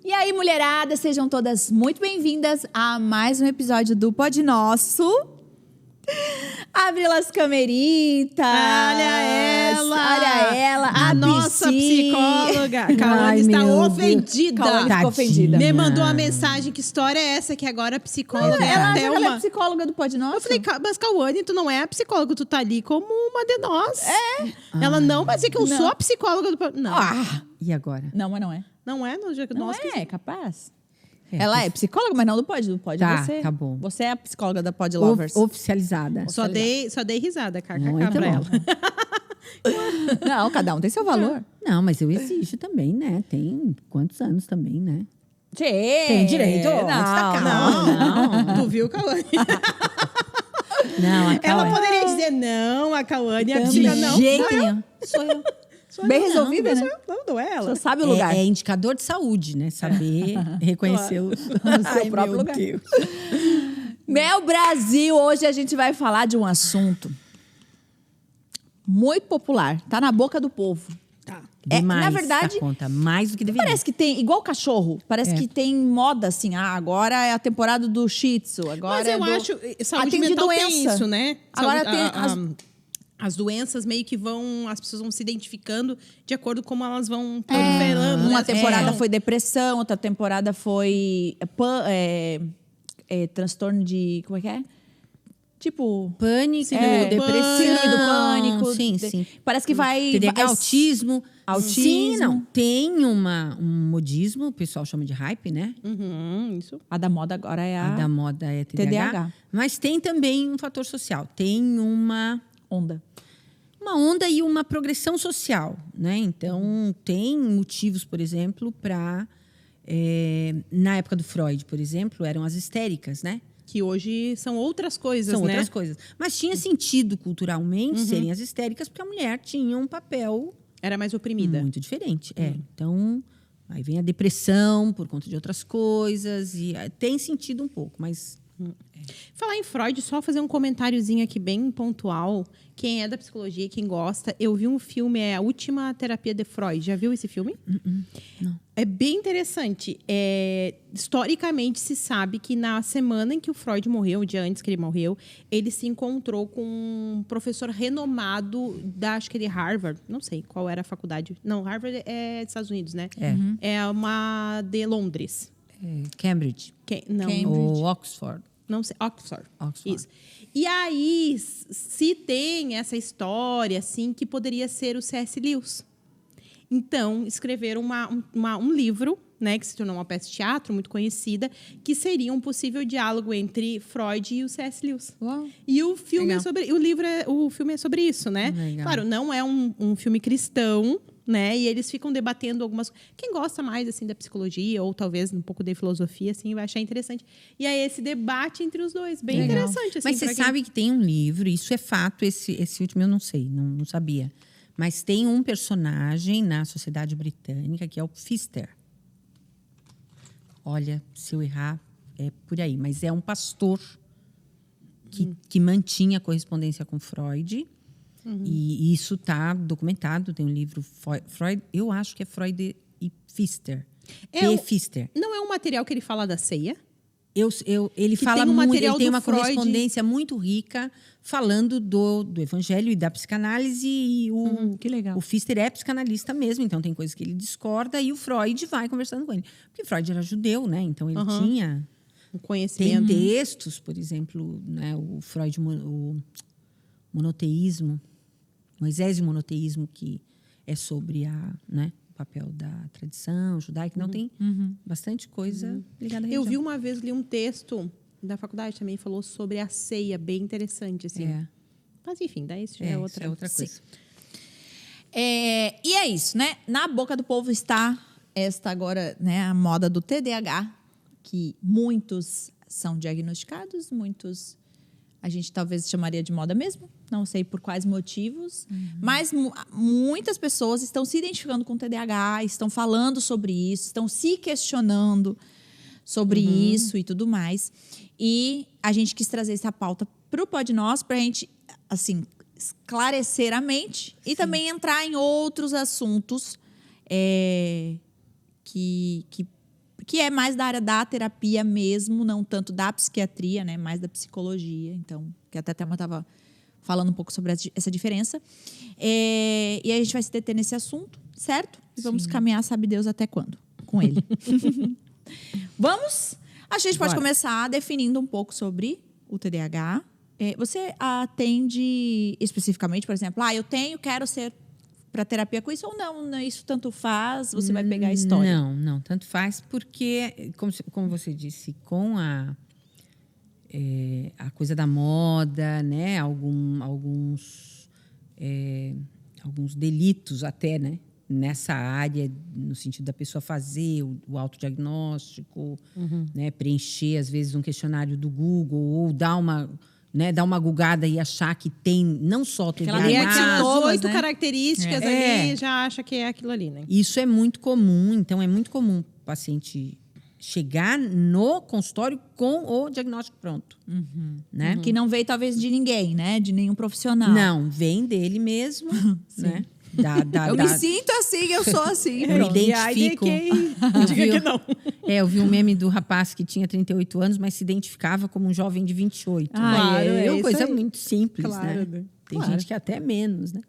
E aí, mulherada, sejam todas muito bem-vindas a mais um episódio do Pod Nosso. Abre as cameritas. Olha ela, a nossa Psy. psicóloga. Cauane está ofendida. Cauane ficou ofendida. Me mandou uma mensagem, que história é essa? Que agora a psicóloga Ela é acha que ela é psicóloga do Pod Nosso. Eu falei, mas Cauane, tu não é a psicóloga, tu tá ali como uma de nós. Ela não, mas é que eu sou a psicóloga do Pod. Não. E agora? Não, mas não é. Não é? No dia que Não nós é capaz. Ela é psicóloga, mas não do Pod. Do Pod Tá, você. tá bom. Você é a psicóloga da Pod Lovers. Oficializada. Só dei risada, kkk, Muito pra bom. ela. Não, cada um tem seu valor. Não, mas eu exijo também, né? Tem quantos anos também, né? Tem direito, Não, destacar. não. Tu viu, Cauane? Não, a Ela Cauane- poderia dizer, não, a Cauane, a De psica não. jeito Sou eu. nenhum. Sou eu. Sou Bem eu. resolvida, Não, né? sou eu. Não é ela. Você sabe o lugar. É indicador de saúde, né? Saber reconhecer o seu próprio lugar. Deus. Meu Brasil, hoje a gente vai falar de um assunto muito popular. Tá na boca do povo. Tá. Demais na verdade, da conta, mais do que deveria. Parece que tem, igual cachorro, parece que tem moda assim. Agora é a temporada do Shih Tzu. Agora Mas é eu do... acho, saúde tem de mental tem doença. isso, né? Agora Saúde- tem as doenças meio que as pessoas vão se identificando de acordo com como elas vão proliferando. Uma né? temporada foi depressão, outra temporada foi transtorno de... Como é que é? Tipo... Pânico, Síndrome do depressão. Síndrome do pânico. Sim. Parece que vai... TDAH, autismo. Autismo. Sim, não. Tem um modismo, o pessoal chama de hype, né? Isso. A da moda agora é A da moda é TDAH. Mas tem também um fator social. Tem uma onda. onda e uma progressão social, né? Então, tem motivos, por exemplo, para... na época do Freud, por exemplo, eram as histéricas, né? Que hoje são outras coisas, São né? outras coisas. Mas tinha sentido culturalmente serem as histéricas, porque a mulher tinha um papel Era mais oprimida. muito diferente. Então, aí vem a depressão por conta de outras coisas. E tem sentido um pouco, mas... Falar em Freud, só fazer um comentáriozinho aqui bem pontual. Quem é da psicologia, quem gosta, eu vi um filme, A Última Terapia de Freud. Já viu esse filme? Não. É bem interessante. Historicamente, se sabe que na semana em que o Freud morreu, um dia antes que ele morreu, ele se encontrou com um professor renomado acho que de Harvard. Não sei qual era a faculdade. Não, Harvard é dos Estados Unidos, né? É uma de Londres. Cambridge. Não, Cambridge. Ou Oxford. não sei. Oxford. Oxford. Isso. E aí, se tem essa história, assim, que poderia ser o C.S. Lewis. Então, escreveram um livro, né, que se tornou uma peça de teatro muito conhecida, que seria um possível diálogo entre Freud e o C.S. Lewis. Uau. E o filme Legal. o filme é sobre isso, né? Legal. Claro, não é um filme cristão, né? E eles ficam debatendo algumas... Quem gosta mais, assim, da psicologia ou talvez um pouco de filosofia, assim, vai achar interessante. E aí, esse debate entre os dois, bem Legal. interessante, assim. Mas você sabe que tem um livro, isso é fato, esse último eu não sei, não sabia. Mas tem um personagem na Sociedade Britânica que é o Pfister. Olha, se eu errar, é por aí. Mas é um pastor que mantinha a correspondência com Freud. E isso está documentado. Tem um livro, Freud, eu acho que é Freud e Pfister. Pfister. Não é um material que ele fala da ceia? Ele Que fala tem um muito, material ele tem do uma Freud. correspondência muito rica falando do evangelho e da psicanálise. E Que legal. o Pfister é psicanalista mesmo, então tem coisas que ele discorda e o Freud vai conversando com ele. Porque Freud era judeu, né? Então ele tinha... Um Tem conhecimento. textos, por exemplo, né, o Freud, o monoteísmo, Moisés e o monoteísmo, que é sobre o papel da tradição judaica. Não tem bastante coisa ligada à religião. Eu vi uma vez, li um texto da faculdade também, falou sobre a ceia, bem interessante, assim. Mas, enfim, daí isso já é outra coisa. Sim. E é isso, né? Na boca do povo está esta agora, né, a moda do TDAH, que muitos são diagnosticados, muitos a gente talvez chamaria de moda mesmo, não sei por quais motivos, mas muitas pessoas estão se identificando com TDAH, estão falando sobre isso, estão se questionando sobre isso e tudo mais. E a gente quis trazer essa pauta para o Pod Nós, para a gente, assim, esclarecer a mente e também entrar em outros assuntos que que é mais da área da terapia mesmo, não tanto da psiquiatria, né? Mais da psicologia. Então, que até a Thelma estava falando um pouco sobre essa diferença. E aí a gente vai se deter nesse assunto, certo? E vamos caminhar, sabe Deus até quando, com ele. Vamos? A gente pode começar definindo um pouco sobre o TDAH. Você atende especificamente, por exemplo, quero ser para terapia com isso ou não? Isso tanto faz, você vai pegar a história? Não, tanto faz, porque, como você disse, com a coisa da moda, né? Alguns delitos até, né? Nessa área, no sentido da pessoa fazer o autodiagnóstico, né? Preencher, às vezes, um questionário do Google ou dar uma gugada e achar que tem não só TDAH. Tem aquelas 8 né? características ali, já acha que é aquilo ali, né? Isso é muito comum. Então, é muito comum o paciente chegar no consultório com o diagnóstico pronto. Né? Que não veio, talvez, de ninguém, né? De nenhum profissional. Não, vem dele mesmo, né? Eu me sinto assim, eu sou assim. Eu pronto. identifico. Eu vi um meme do rapaz que tinha 38 anos, mas se identificava como um jovem de 28. Claro, É uma coisa aí. muito simples, Claro, né? né? Tem gente que até menos, né?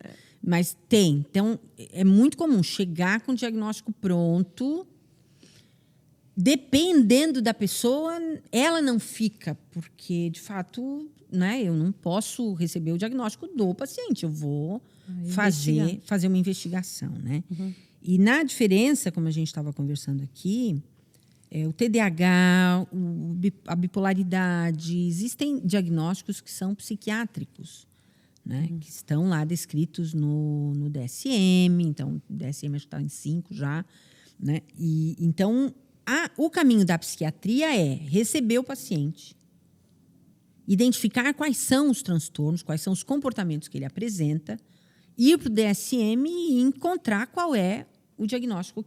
Mas tem. Então, é muito comum chegar com o diagnóstico pronto. Dependendo da pessoa, ela não fica, porque, de fato, né, eu não posso receber o diagnóstico do paciente. Eu vou fazer uma investigação, né? E na diferença, como a gente estava conversando aqui, o TDAH, a bipolaridade, existem diagnósticos que são psiquiátricos, né? Que estão lá descritos no DSM. Então, o DSM acho que está em 5 já, né? E, então, o caminho da psiquiatria é receber o paciente, identificar quais são os transtornos, quais são os comportamentos que ele apresenta, ir para o DSM e encontrar qual é o diagnóstico,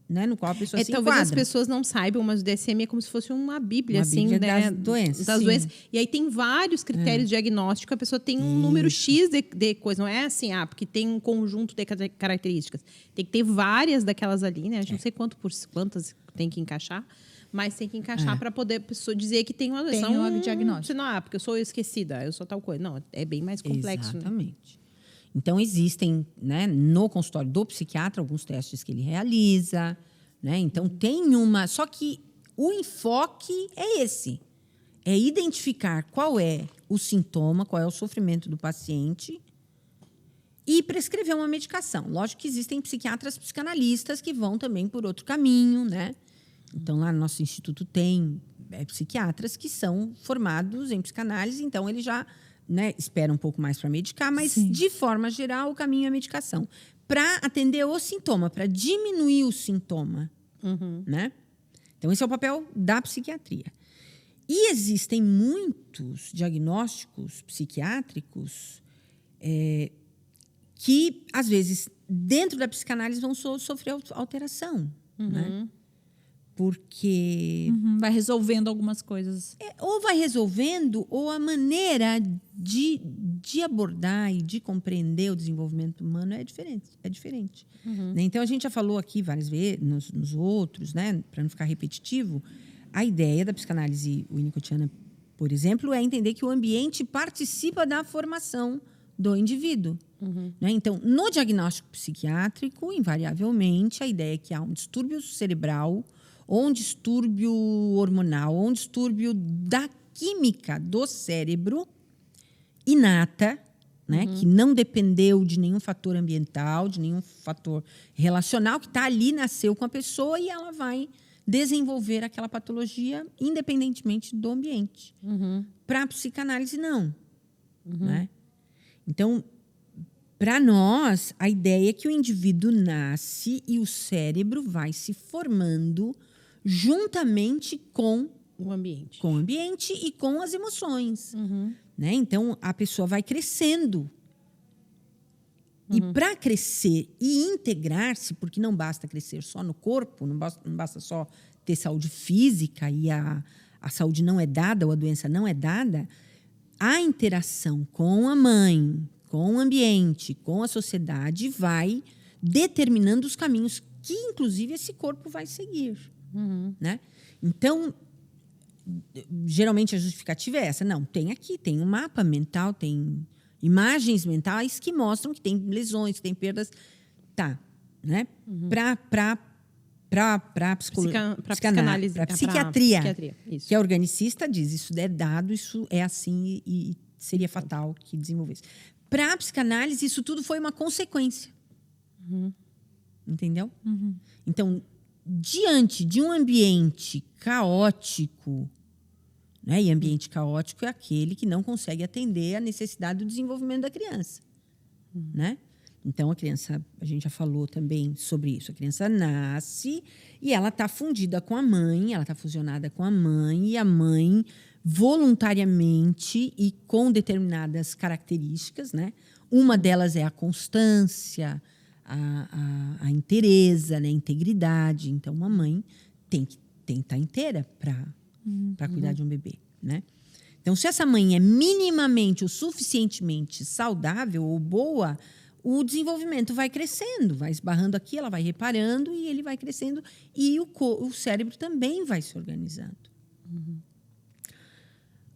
né, no qual a pessoa se talvez enquadra. as pessoas não saibam, mas o DSM é como se fosse uma bíblia, Uma assim, bíblia né? das doenças. Das Sim. doenças. E aí tem vários critérios diagnósticos, a pessoa tem um número X de coisas. Não é assim, porque tem um conjunto de características. Tem que ter várias daquelas ali, né? A gente não sei quantas tem que encaixar, mas tem que encaixar para poder a pessoa dizer que tem uma lesão. Tem um diagnóstico. Senão, porque eu sou esquecida, eu sou tal coisa. Não, é bem mais complexo. Exatamente. Né? Então, existem, né, no consultório do psiquiatra alguns testes que ele realiza, né? Então, tem uma... Só que o enfoque é esse. É identificar qual é o sintoma, qual é o sofrimento do paciente e prescrever uma medicação. Lógico que existem psiquiatras psicanalistas que vão também por outro caminho, né? Então, lá no nosso instituto tem psiquiatras que são formados em psicanálise, então ele já, né, espera um pouco mais para medicar, mas, de forma geral, o caminho é a medicação. Para atender o sintoma, para diminuir o sintoma. Né? Então, esse é o papel da psiquiatria. E existem muitos diagnósticos psiquiátricos que, às vezes, dentro da psicanálise vão sofrer alteração. Né? Porque... Vai resolvendo algumas coisas. Ou vai resolvendo, ou a maneira de abordar e de compreender o desenvolvimento humano é diferente. Né? Então, a gente já falou aqui várias vezes, nos outros, né? Para não ficar repetitivo, a ideia da psicanálise winnicottiana, por exemplo, é entender que o ambiente participa da formação do indivíduo. Né? Então, no diagnóstico psiquiátrico, invariavelmente, a ideia é que há um distúrbio cerebral, ou um distúrbio hormonal, ou um distúrbio da química do cérebro inata, né? Que não dependeu de nenhum fator ambiental, de nenhum fator relacional, que está ali, nasceu com a pessoa e ela vai desenvolver aquela patologia independentemente do ambiente. Para a psicanálise, não. Né? Então, para nós, a ideia é que o indivíduo nasce e o cérebro vai se formando juntamente com O ambiente. Com o ambiente e com as emoções. Né? Então, a pessoa vai crescendo. E para crescer e integrar-se, porque não basta crescer só no corpo, não basta só ter saúde física e a saúde não é dada ou a doença não é dada, a interação com a mãe, com o ambiente, com a sociedade vai determinando os caminhos que, inclusive, esse corpo vai seguir. Né? Então, geralmente a justificativa é essa. Não, tem um mapa mental, tem imagens mentais que mostram que tem lesões, que tem perdas. Tá, né? Para psicanálise, para psiquiatria, que é organicista, diz isso é dado, isso é assim e seria fatal que desenvolvesse. Para a psicanálise, isso tudo foi uma consequência. Entendeu? Então, diante de um ambiente caótico, né? E ambiente caótico é aquele que não consegue atender a necessidade do desenvolvimento da criança. Né? Então, a criança, a gente já falou também sobre isso. A criança nasce e ela está fundida com a mãe, ela está fusionada com a mãe, e a mãe, voluntariamente e com determinadas características, né? Uma delas é a constância, a inteireza, né? A integridade. Então, uma mãe tem que estar inteira para cuidar de um bebê, né? Então, se essa mãe é minimamente ou suficientemente saudável ou boa, o desenvolvimento vai crescendo, vai esbarrando aqui, ela vai reparando e ele vai crescendo e o cérebro também vai se organizando.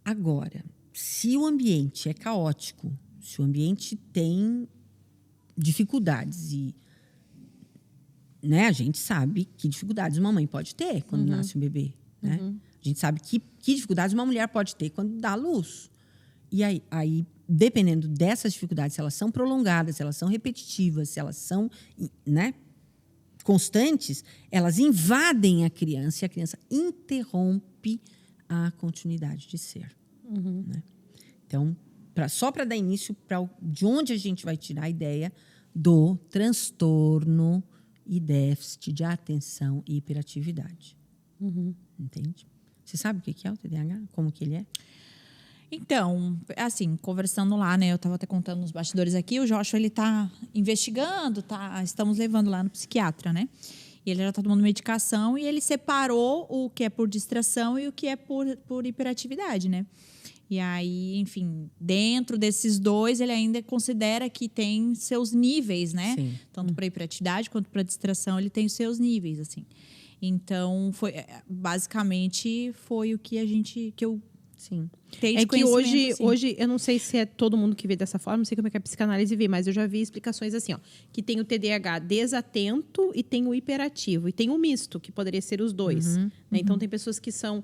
Agora, se o ambiente é caótico, se o ambiente tem dificuldades e, né, a gente sabe que dificuldades uma mãe pode ter quando nasce um bebê, né? A gente sabe que dificuldades uma mulher pode ter quando dá à luz. E aí, dependendo dessas dificuldades, se elas são prolongadas, se elas são repetitivas, se elas são, né, constantes, elas invadem a criança e a criança interrompe a continuidade de ser. Né? Então, só para dar início de onde a gente vai tirar a ideia do transtorno e déficit de atenção e hiperatividade. Entende? Você sabe o que é o TDAH? Como que ele é? Então, assim, conversando lá, né? Eu estava até contando nos bastidores aqui, o Joshua, ele tá investigando, estamos levando lá no psiquiatra, né? E ele já está tomando medicação e ele separou o que é por distração e o que é por hiperatividade, né? E aí, enfim, dentro desses dois, ele ainda considera que tem seus níveis, né? Sim. Tanto para hiperatividade quanto para distração, ele tem os seus níveis, assim. Então, basicamente, foi o que eu Sim. tenho de É que conhecimento, hoje, eu não sei se é todo mundo que vê dessa forma, não sei como é que a psicanálise vê, mas eu já vi explicações assim, ó, que tem o TDAH desatento e tem o hiperativo. E tem o misto, que poderia ser os dois. Né? Então, tem pessoas que são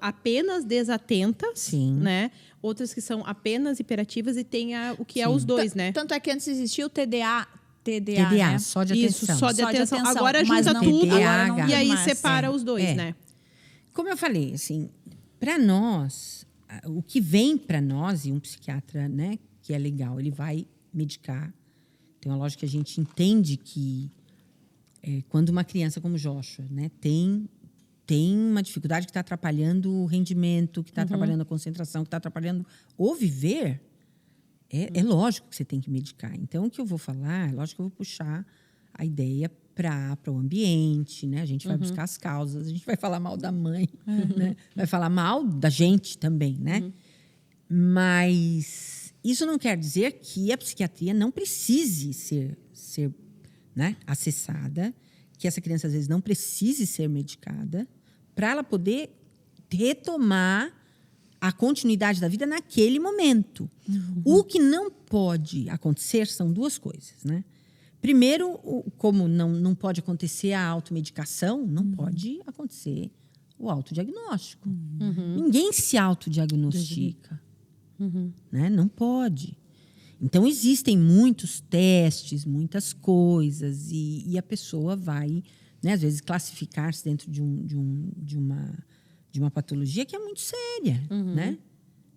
apenas desatentas, Sim. né? Outras que são apenas hiperativas e tem o que é os dois, né? Tanto é que antes existia o TDA, né? só de atenção. Isso, só de atenção. Agora mas junta não, tudo agora não e aí mais. separa os dois, né? Como eu falei, assim, para nós, o que vem para nós, e um psiquiatra, né, que é legal, ele vai medicar. Então, é lógico que a gente entende que quando uma criança como Joshua, né, tem uma dificuldade que está atrapalhando o rendimento, que está atrapalhando a concentração, que está atrapalhando o viver, é lógico que você tem que medicar. Então, o que eu vou falar, é lógico que eu vou puxar a ideia para o ambiente, né? A gente vai buscar as causas, a gente vai falar mal da mãe, né? Vai falar mal da gente também, né? Mas isso não quer dizer que a psiquiatria não precise ser, né, acessada, que essa criança às vezes não precise ser medicada para ela poder retomar a continuidade da vida naquele momento. O que não pode acontecer são duas coisas, né? Primeiro, como não pode acontecer a automedicação, não pode acontecer o autodiagnóstico. Ninguém se autodiagnostica. Né? Não pode. Então, existem muitos testes, muitas coisas, e a pessoa vai, né, às vezes, classificar-se dentro de uma patologia que é muito séria. Né?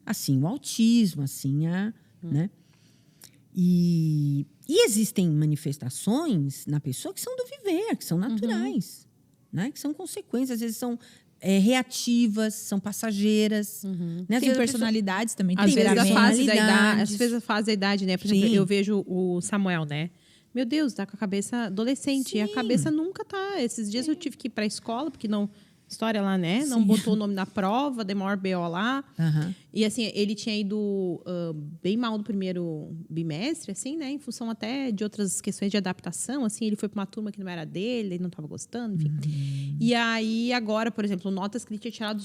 Assim, o autismo, assim, né? E existem manifestações na pessoa que são do viver, que são naturais, né? Que são consequências, às vezes são reativas, são passageiras. Né? Tem personalidades também, Às vezes a fase da idade, às vezes a fase da idade, né? Por exemplo, eu vejo o Samuel, né? Meu Deus, tá com a cabeça adolescente. E a cabeça nunca tá. Esses dias eu tive que ir pra escola, porque não história lá, né? Não botou o nome na prova, deu maior BO lá. E, assim, ele tinha ido bem mal no primeiro bimestre, assim, né? Em função até de outras questões de adaptação, assim. Ele foi para uma turma que não era dele, ele não estava gostando, enfim. E aí, agora, por exemplo, notas que ele tinha tirado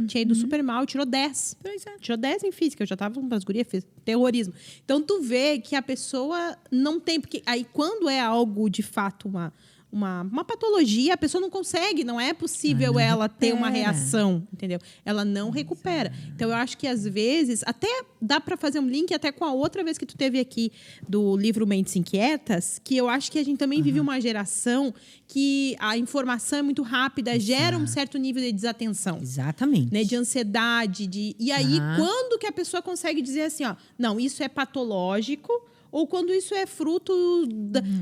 tinha ido super mal, tirou 10. Pois é. Tirou 10 em física, eu já estava com as gurias, fez terrorismo. Então, tu vê que a pessoa não tem... Porque aí, quando é algo, de fato, uma patologia, a pessoa não consegue, não é possível ela ter uma reação, entendeu? Ela não recupera. Então, eu acho que, às vezes, até dá para fazer um link até com a outra vez que tu teve aqui do livro Mentes Inquietas, que eu acho que a gente também vive uma geração que a informação é muito rápida, gera um certo nível de desatenção. Exatamente. Né, de ansiedade. E aí, quando que a pessoa consegue dizer assim, ó, não, isso é patológico, ou quando isso é fruto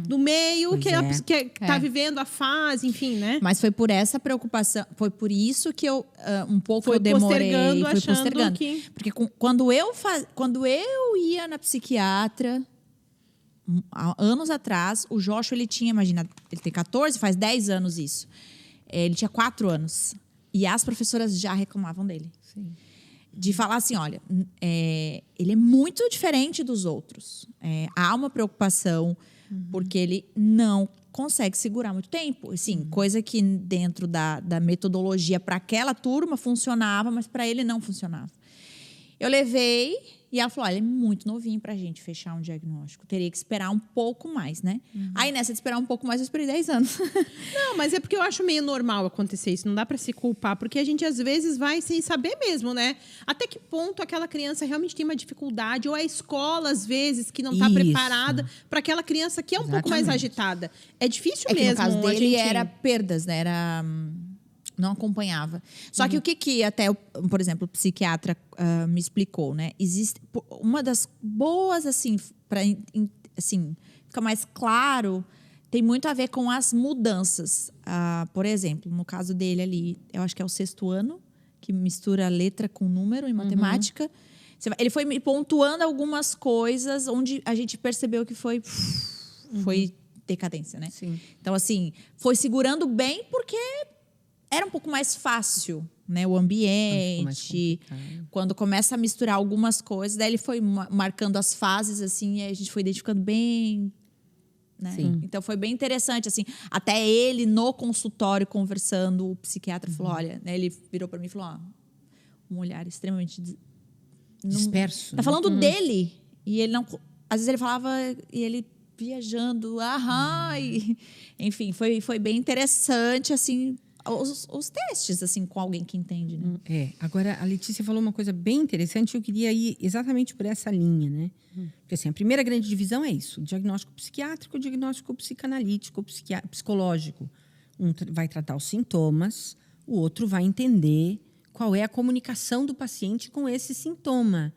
do meio que está vivendo a fase, enfim, né? Mas foi por essa preocupação, foi por isso que eu eu demorei. Fui Postergando. Que... Porque quando eu ia na psiquiatra, anos atrás, o Joshua, ele tinha, imagina, ele tem 14, faz 10 anos isso. Ele tinha 4 anos. E as professoras já reclamavam dele. Sim. De falar assim, olha, ele é muito diferente dos outros. Há uma preocupação, porque ele não consegue segurar muito tempo. Assim, coisa que dentro da metodologia para aquela turma funcionava, mas para ele não funcionava. Eu levei e ela falou, olha, ele é muito novinho pra gente fechar um diagnóstico. Teria que esperar um pouco mais, né? Aí, nessa de esperar um pouco mais, eu esperei 10 anos. Não, mas é porque eu acho meio normal acontecer isso. Não dá pra se culpar, porque a gente, às vezes, vai sem saber mesmo, né? Até que ponto aquela criança realmente tem uma dificuldade, ou a escola, às vezes, que não tá preparada para aquela criança que é um pouco mais agitada. É difícil mesmo. Que no caso dele era perdas, né? Era... Não acompanhava. Só que o que até, por exemplo, o psiquiatra me explicou, né? Existe uma das boas, assim, para assim, ficar mais claro, tem muito a ver com as mudanças. Por exemplo, no caso dele ali, eu acho que é o 6º ano, que mistura letra com número em matemática. Ele foi me pontuando algumas coisas onde a gente percebeu que foi decadência, né? Sim. Então, assim, foi segurando bem porque era um pouco mais fácil, né? O ambiente. Quando começa a misturar algumas coisas, daí ele foi marcando as fases, assim, e a gente foi identificando bem, né? Sim. Então foi bem interessante, assim. Até ele, no consultório, conversando, o psiquiatra falou, olha, né? Ele virou para mim e falou, um olhar extremamente disperso. Tá falando dele. E ele não... Às vezes ele falava e ele viajando, enfim, foi bem interessante, assim... Os testes, assim, com alguém que entende, né? Agora, a Letícia falou uma coisa bem interessante, eu queria ir exatamente por essa linha, né? Porque, assim, a primeira grande divisão é isso, o diagnóstico psiquiátrico, o diagnóstico psicanalítico, psicológico. Um vai tratar os sintomas, o outro vai entender qual é a comunicação do paciente com esse sintoma,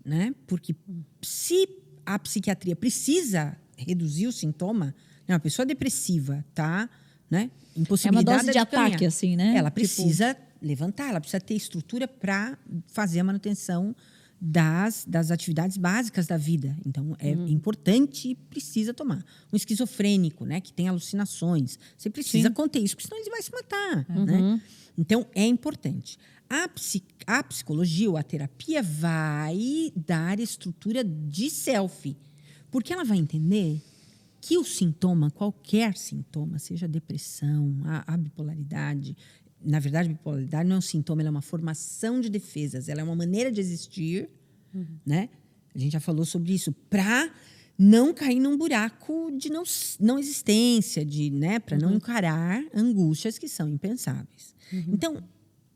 né? Porque se a psiquiatria precisa reduzir o sintoma, uma pessoa depressiva, tá? Né? Impossibilidade é uma dose de ataque, assim, né? Ela precisa levantar, ela precisa ter estrutura para fazer a manutenção das atividades básicas da vida. Então, é importante e precisa tomar. Um esquizofrênico, né, que tem alucinações, você precisa conter isso, porque senão ele vai se matar. Né? Então, é importante. A psicologia ou a terapia vai dar estrutura de self, porque ela vai entender que o sintoma, qualquer sintoma, seja a depressão, a bipolaridade... Na verdade, a bipolaridade não é um sintoma, ela é uma formação de defesas. Ela é uma maneira de existir, né? A gente já falou sobre isso. Para não cair num buraco de não existência, né? Para não encarar angústias que são impensáveis. Então,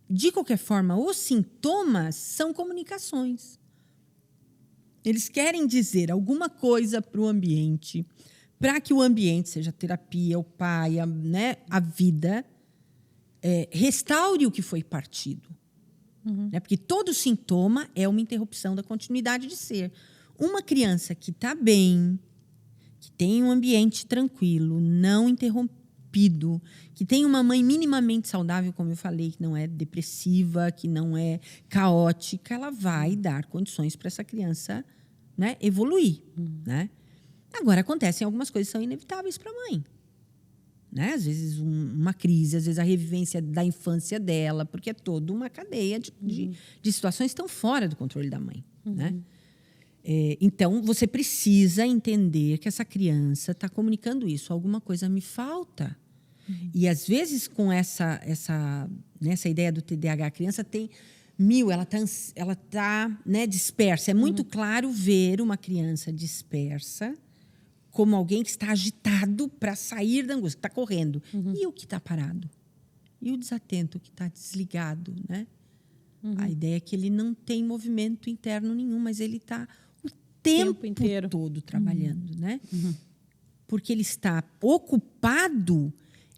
de qualquer forma, os sintomas são comunicações. Eles querem dizer alguma coisa para o ambiente... para que o ambiente, seja a terapia, o pai, né, a vida, restaure o que foi partido. Né? Porque todo sintoma é uma interrupção da continuidade de ser. Uma criança que está bem, que tem um ambiente tranquilo, não interrompido, que tem uma mãe minimamente saudável, como eu falei, que não é depressiva, que não é caótica, ela vai dar condições para essa criança, né, evoluir, né? Agora, acontecem algumas coisas que são inevitáveis para a mãe. né? Às vezes uma crise, às vezes a revivência da infância dela, porque é toda uma cadeia de situações que estão fora do controle da mãe, né? Então, você precisa entender que essa criança está comunicando isso. Alguma coisa me falta. E, às vezes, com essa ideia do TDAH, a criança tem ela tá, né, dispersa. É muito claro ver uma criança dispersa como alguém que está agitado para sair da angústia, que está correndo. E o que está parado? E o desatento, que está desligado, né? A ideia é que ele não tem movimento interno nenhum, mas ele está o tempo inteiro todo trabalhando, né? Porque ele está ocupado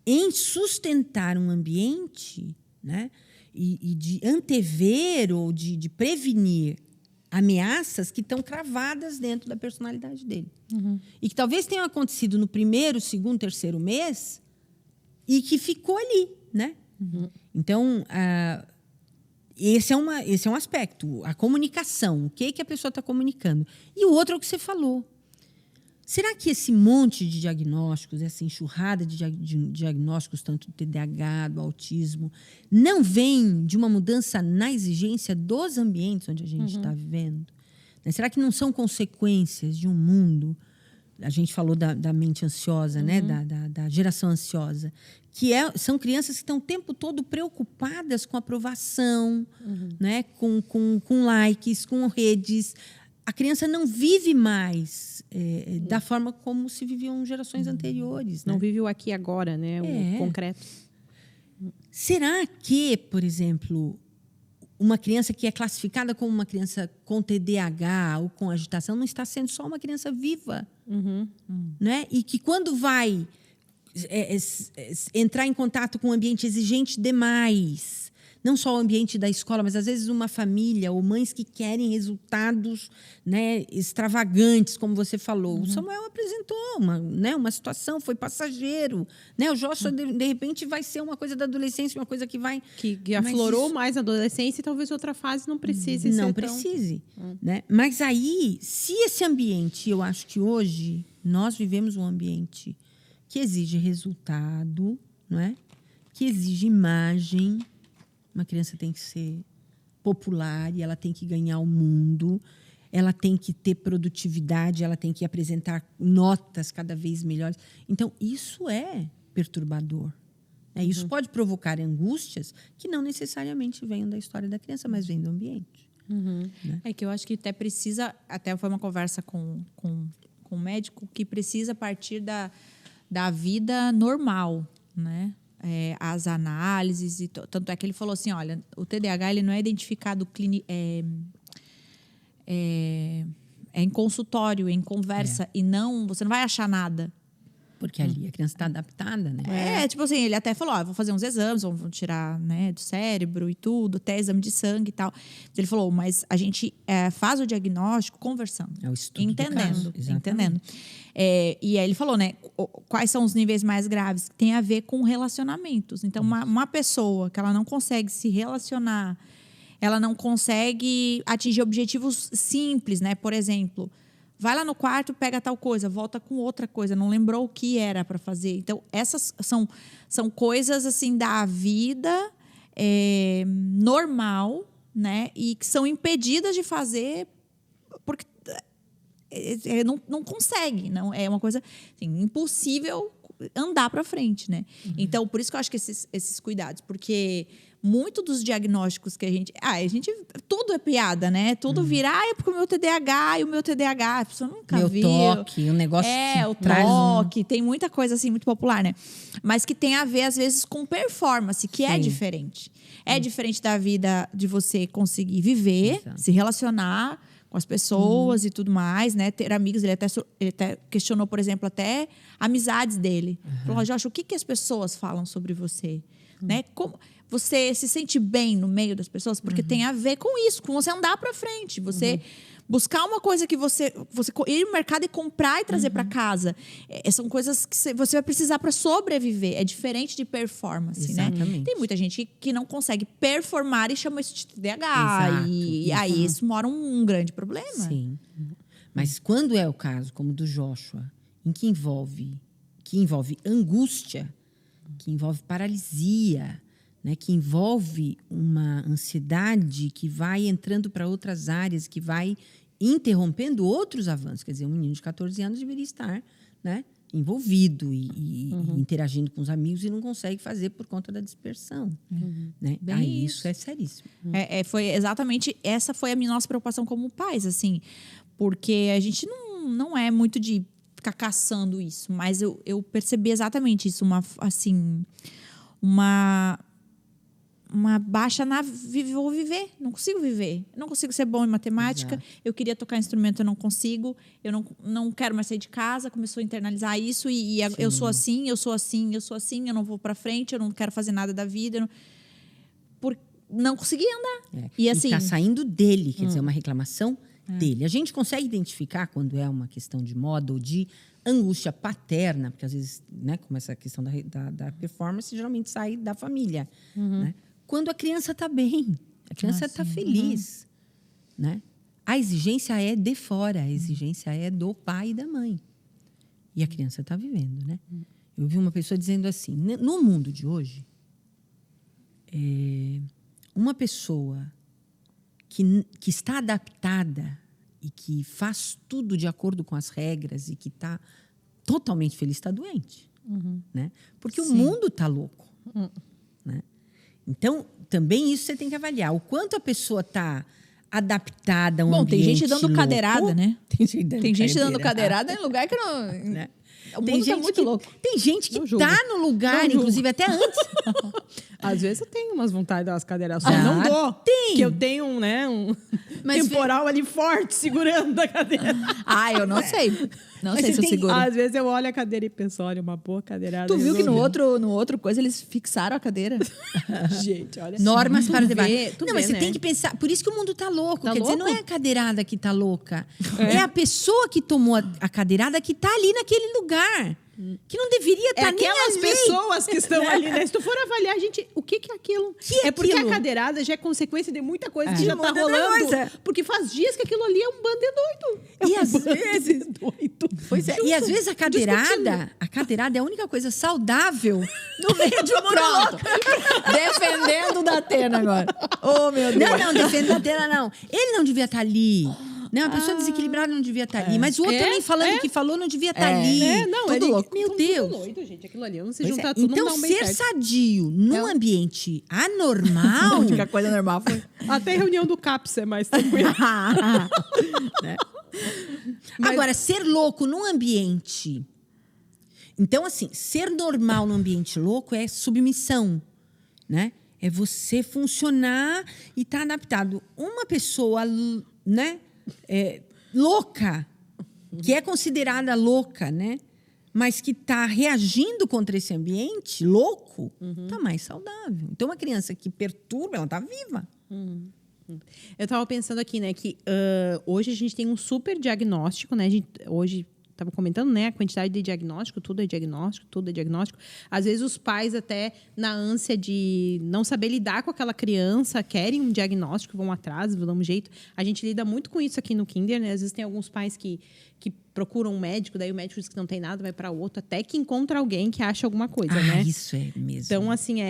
em sustentar um ambiente, né? E de antever ou de prevenir ameaças que estão cravadas dentro da personalidade dele. E que talvez tenham acontecido no primeiro, segundo, terceiro mês e que ficou ali, né? Então, esse é um aspecto, a comunicação, o que a pessoa está comunicando. E o outro é o que você falou. Será que esse monte de diagnósticos, essa enxurrada de diagnósticos, tanto do TDAH, do autismo, não vem de uma mudança na exigência dos ambientes onde a gente está vivendo? Será que não são consequências de um mundo? A gente falou da mente ansiosa, né? Da geração ansiosa. São crianças que estão o tempo todo preocupadas com aprovação, né? Com likes, com redes. A criança não vive mais da forma como se viviam gerações anteriores. Não né? vive o aqui e agora, né? O concreto. Será que, por exemplo, uma criança que é classificada como uma criança com TDAH ou com agitação não está sendo só uma criança viva? Né? E que quando vai entrar em contato com um ambiente exigente demais, não só o ambiente da escola, mas às vezes uma família ou mães que querem resultados, né, extravagantes, como você falou. O Samuel apresentou uma situação, foi passageiro. Né? O Joshua, de repente, vai ser uma coisa da adolescência, uma coisa que vai... Que aflorou mais na adolescência e talvez outra fase não precise ser Não precise. Né? Mas aí, se esse ambiente, eu acho que hoje nós vivemos um ambiente que exige resultado, não é? Que exige imagem. Uma criança tem que ser popular e ela tem que ganhar o mundo, ela tem que ter produtividade, ela tem que apresentar notas cada vez melhores. Então, isso é perturbador. Né? Isso pode provocar angústias que não necessariamente venham da história da criança, mas vêm do ambiente. Né? É que eu acho que até foi uma conversa com o médico, que precisa partir da vida normal, né? As análises e tanto é que ele falou assim, olha, o TDAH ele não é identificado em consultório, em conversa e você não vai achar nada. Porque ali a criança está adaptada, né? Tipo assim, ele até falou, vou fazer uns exames, vão tirar, né, do cérebro e tudo, até exame de sangue e tal. Ele falou, mas a gente faz o diagnóstico conversando. É o estudo do caso. Entendendo. E aí ele falou, né, quais são os níveis mais graves? Tem a ver com relacionamentos. Então, uma pessoa que ela não consegue se relacionar, ela não consegue atingir objetivos simples, né? Por exemplo... Vai lá no quarto, pega tal coisa, volta com outra coisa, não lembrou o que era para fazer. Então, essas são coisas assim da vida normal, né? E que são impedidas de fazer porque não consegue. Não, é uma coisa assim, impossível andar para frente, né? Então, por isso que eu acho que esses cuidados, porque muito dos diagnósticos que a gente tudo é piada, né? Tudo vira, é porque o meu TDAH e o meu TDAH, a pessoa nunca viu. Toque, o negócio o toque, tem muita coisa assim muito popular, né? Mas que tem a ver às vezes com performance, que é diferente. É diferente da vida de você conseguir viver, se relacionar com as pessoas e tudo mais, né? Ter amigos. Ele até questionou, por exemplo, até amizades dele. Falou, Josh, o que as pessoas falam sobre você? Né? Como você se sente bem no meio das pessoas? Porque tem a ver com isso, com você andar para frente, você buscar uma coisa que você ir no mercado e comprar e trazer para casa. São coisas que você vai precisar para sobreviver. É diferente de performance, Exatamente. né? Tem muita gente que não consegue performar e chama isso de TDAH. E aí isso mora um grande problema. Sim. Mas quando é o caso, como do Joshua, em que envolve angústia, que envolve paralisia, né? Que envolve uma ansiedade que vai entrando para outras áreas, que vai interrompendo outros avanços. Quer dizer, um menino de 14 anos deveria estar, né, envolvido e interagindo com os amigos e não consegue fazer por conta da dispersão. Né? Aí isso é seríssimo. Foi exatamente, essa foi a nossa preocupação como pais, assim, porque a gente não é muito de ficar caçando isso, mas eu percebi exatamente isso, uma baixa vou viver, não consigo viver. Não consigo ser bom em matemática. Exato. Eu queria tocar instrumento, eu não consigo. Eu não quero mais sair de casa. Começou a internalizar isso e eu sou assim, eu sou assim, eu sou assim. Eu não vou pra frente, eu não quero fazer nada da vida. Não consegui andar. E assim... tá saindo dele, quer dizer, uma reclamação dele. A gente consegue identificar quando é uma questão de moda ou de angústia paterna, porque às vezes, né, como essa questão da performance, geralmente sai da família, né? Quando a criança está bem, a criança está feliz, né? A exigência é de fora, a exigência é do pai e da mãe. E a criança está vivendo, né? Eu vi uma pessoa dizendo assim, no mundo de hoje, uma pessoa que está adaptada e que faz tudo de acordo com as regras e que está totalmente feliz está doente, né? Porque o mundo está louco, né? Então, também isso você tem que avaliar. O quanto a pessoa está adaptada a um ambiente tem gente dando louco. cadeirada, né? Tem gente dando cadeirada em lugar que não... Né? O mundo tá muito louco. Tem gente que Não julgo. tá no lugar, Não julgo. inclusive até antes. Às vezes eu tenho umas vontades de dar umas cadeiras só. Ah, Não dou. tem. Porque eu tenho um Mas temporal ali forte segurando a cadeira. Eu não sei. Não Mas sei você se eu tem- seguro. Às vezes eu olho a cadeira e penso, olha, uma boa cadeirada. Tu viu que resolvida. no outro coisa eles fixaram a cadeira? Gente, olha Normas tu para vê, debate. tu Não, vê, mas você né? tem que pensar. Por isso que o mundo tá louco. Tá Quer dizer, não louco? é a cadeirada que tá louca. É a pessoa que tomou a cadeirada que tá ali naquele lugar. Que não deveria É estar nem aquelas ali. pessoas que estão ali, né? Se tu for avaliar, gente, o que é aquilo? Que é porque aquilo? a cadeirada já é consequência de muita coisa que De já tá muita rolando. coisa. Porque faz dias que aquilo ali é um bando de doido. É E um às bando vezes- de doido. Pois é. E às vezes a cadeirada é a única coisa saudável no meio de um mundo louco. Defendendo da Atena agora. Oh, meu Deus. Não, defendo a Atena, não. Ele não devia estar ali. Não, uma pessoa desequilibrada não devia estar ali. Mas o outro também falando que falou não devia estar ali. Não, Tudo louco. Meu tudo Deus. doido, gente. Aquilo ali, não se Pois juntar é. tudo, Então, não dá um bem ser certo. sadio num ambiente anormal... A única coisa normal foi... Até reunião do CAPS é mais tranquilo. Agora, ser louco num ambiente... Então, assim, ser normal num ambiente louco é submissão, né? É você funcionar e estar adaptado. Uma pessoa, né, louca, que é considerada louca, né? Mas que está reagindo contra esse ambiente louco, está mais saudável. Então, uma criança que perturba, ela está viva. Eu estava pensando aqui, né, que hoje a gente tem um super diagnóstico, né? Hoje estava comentando, né, a quantidade de diagnóstico, tudo é diagnóstico, tudo é diagnóstico. Às vezes os pais até na ânsia de não saber lidar com aquela criança, querem um diagnóstico, vão atrás, vão dar um jeito. A gente lida muito com isso aqui no Kinder, né? Às vezes tem alguns pais que procuram um médico, daí o médico diz que não tem nada, vai para outro, até que encontra alguém que acha alguma coisa, né? Isso é mesmo. Então, assim,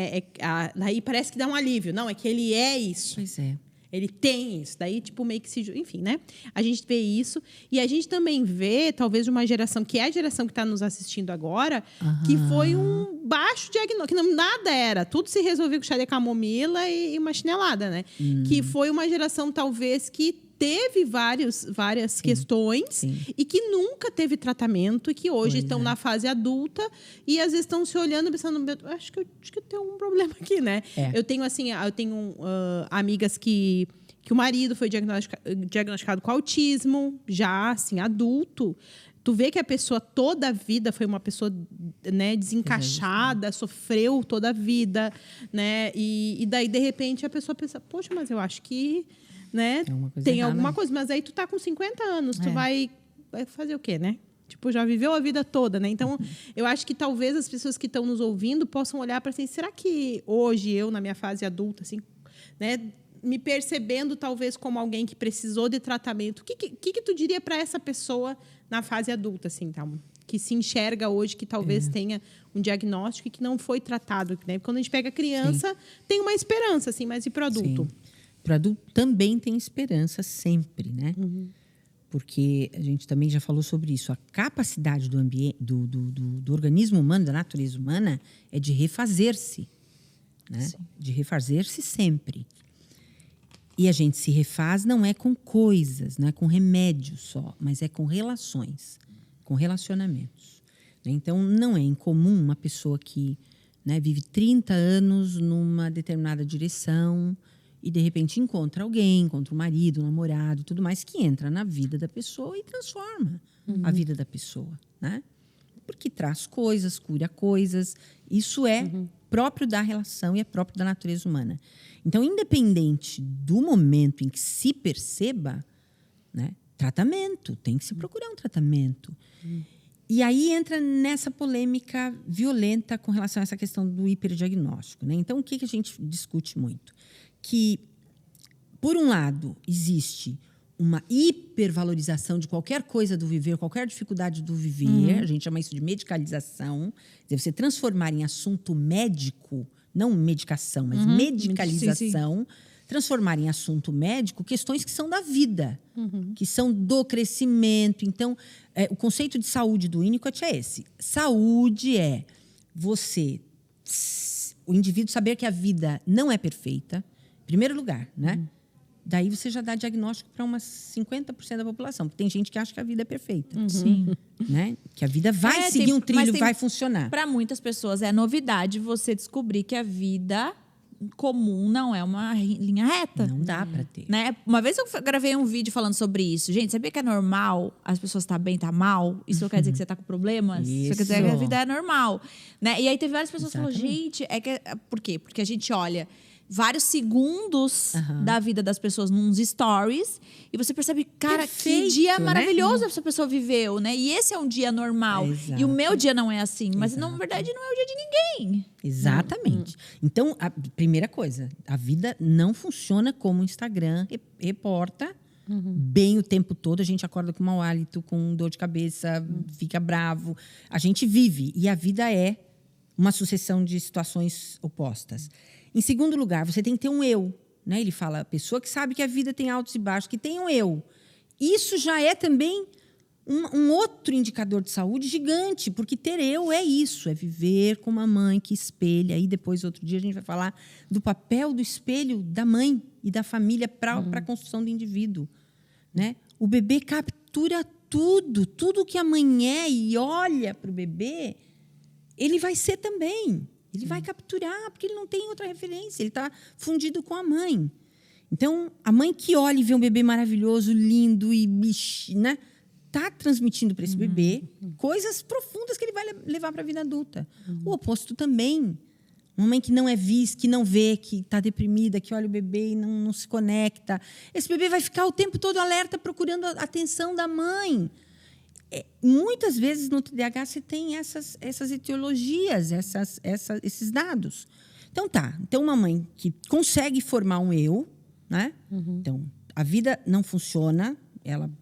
daí parece que dá um alívio. Não, é que ele é isso. Pois é. Ele tem isso. Daí, tipo, meio que se... Enfim, né? A gente vê isso. E a gente também vê, talvez, de uma geração, que é a geração que está nos assistindo agora, que foi um baixo diagnóstico. Que não, nada era. Tudo se resolveu com chá de camomila e uma chinelada, né? Que foi uma geração, talvez, que teve várias questões e que nunca teve tratamento e que hoje estão na fase adulta e às vezes estão se olhando e pensando, acho que eu tenho um problema aqui, né? Eu tenho amigas que o marido foi diagnosticado com autismo, já assim, adulto. Tu vê que a pessoa toda a vida foi uma pessoa, né, desencaixada, sofreu toda a vida, né? E daí, de repente, a pessoa pensa, poxa, mas eu acho que, né, tem alguma coisa. Mas aí tu tá com 50 anos, tu vai fazer o quê, né? Tipo, já viveu a vida toda, né? Então, eu acho que talvez as pessoas que estão nos ouvindo possam olhar para assim, será que hoje eu, na minha fase adulta, assim, né, me percebendo talvez como alguém que precisou de tratamento, o que tu diria para essa pessoa na fase adulta, assim, tá? que se enxerga hoje, que talvez tenha um diagnóstico e que não foi tratado, né? Porque quando a gente pega criança, tem uma esperança, assim, mas e para adulto? Sim. Para adulto também tem esperança sempre, né? Porque a gente também já falou sobre isso. A capacidade do ambiente, do organismo humano, da natureza humana, é de refazer-se, né? De refazer-se sempre. E a gente se refaz não é com coisas, não é com remédios só, mas é com relações, com relacionamentos. Então, não é incomum uma pessoa que, né, vive 30 anos numa determinada direção e, de repente, encontra alguém, encontra um marido, um namorado, tudo mais, que entra na vida da pessoa e transforma a vida da pessoa, né? Porque traz coisas, cura coisas. Isso é próprio da relação e é próprio da natureza humana. Então, independente do momento em que se perceba, né, tratamento, tem que se procurar um tratamento. E aí entra nessa polêmica violenta com relação a essa questão do hiperdiagnóstico, né? Então, o que a gente discute muito? Que, por um lado, existe uma hipervalorização de qualquer coisa do viver, qualquer dificuldade do viver. A gente chama isso de medicalização. Deve ser transformar em assunto médico, não medicação, mas medicalização. Transformar em assunto médico questões que são da vida, que são do crescimento. Então, o conceito de saúde do Winnicott é esse. Saúde é o indivíduo saber que a vida não é perfeita, em primeiro lugar, né? Daí você já dá diagnóstico para umas 50% da população. Porque tem gente que acha que a vida é perfeita. Sim. Né? Que a vida vai seguir um trilho, vai funcionar. Para muitas pessoas é novidade você descobrir que a vida comum não é uma linha reta. Não dá para ter. Né? Uma vez eu gravei um vídeo falando sobre isso. Gente, sabia que é normal as pessoas estar bem, estar mal? Isso não quer dizer que você está com problemas? Isso quer dizer que a vida é normal. Né? E aí teve várias pessoas que falaram, gente, por quê? Porque a gente olha vários segundos da vida das pessoas nos stories e você percebe, cara, Perfeito, que dia né? maravilhoso essa pessoa viveu, né? E esse é um dia normal. Exato. E o meu dia não é assim. Mas, na verdade, não é o dia de ninguém. Exatamente. Então, a primeira coisa, a vida não funciona como o Instagram reporta bem o tempo todo. A gente acorda com mau hálito, com dor de cabeça, fica bravo. A gente vive. E a vida é uma sucessão de situações opostas. Em segundo lugar, você tem que ter um eu. Né? Ele fala, a pessoa que sabe que a vida tem altos e baixos, que tem um eu. Isso já é também um outro indicador de saúde gigante, porque ter eu é isso, é viver com uma mãe que espelha. Aí depois, outro dia, a gente vai falar do papel do espelho da mãe e da família para a construção do indivíduo. Né? O bebê captura tudo que a mãe é e olha para o bebê, ele vai ser também. Ele vai capturar, porque ele não tem outra referência. Ele está fundido com a mãe. Então, a mãe que olha e vê um bebê maravilhoso, lindo e né, está transmitindo para esse bebê coisas profundas que ele vai levar para a vida adulta. O oposto também. Uma mãe que não é vista, que não vê, que está deprimida, que olha o bebê e não se conecta. Esse bebê vai ficar o tempo todo alerta, procurando a atenção da mãe. Muitas vezes no TDAH você tem essas etiologias, esses dados. Então, uma mãe que consegue formar um eu, né? Então, a vida não funciona,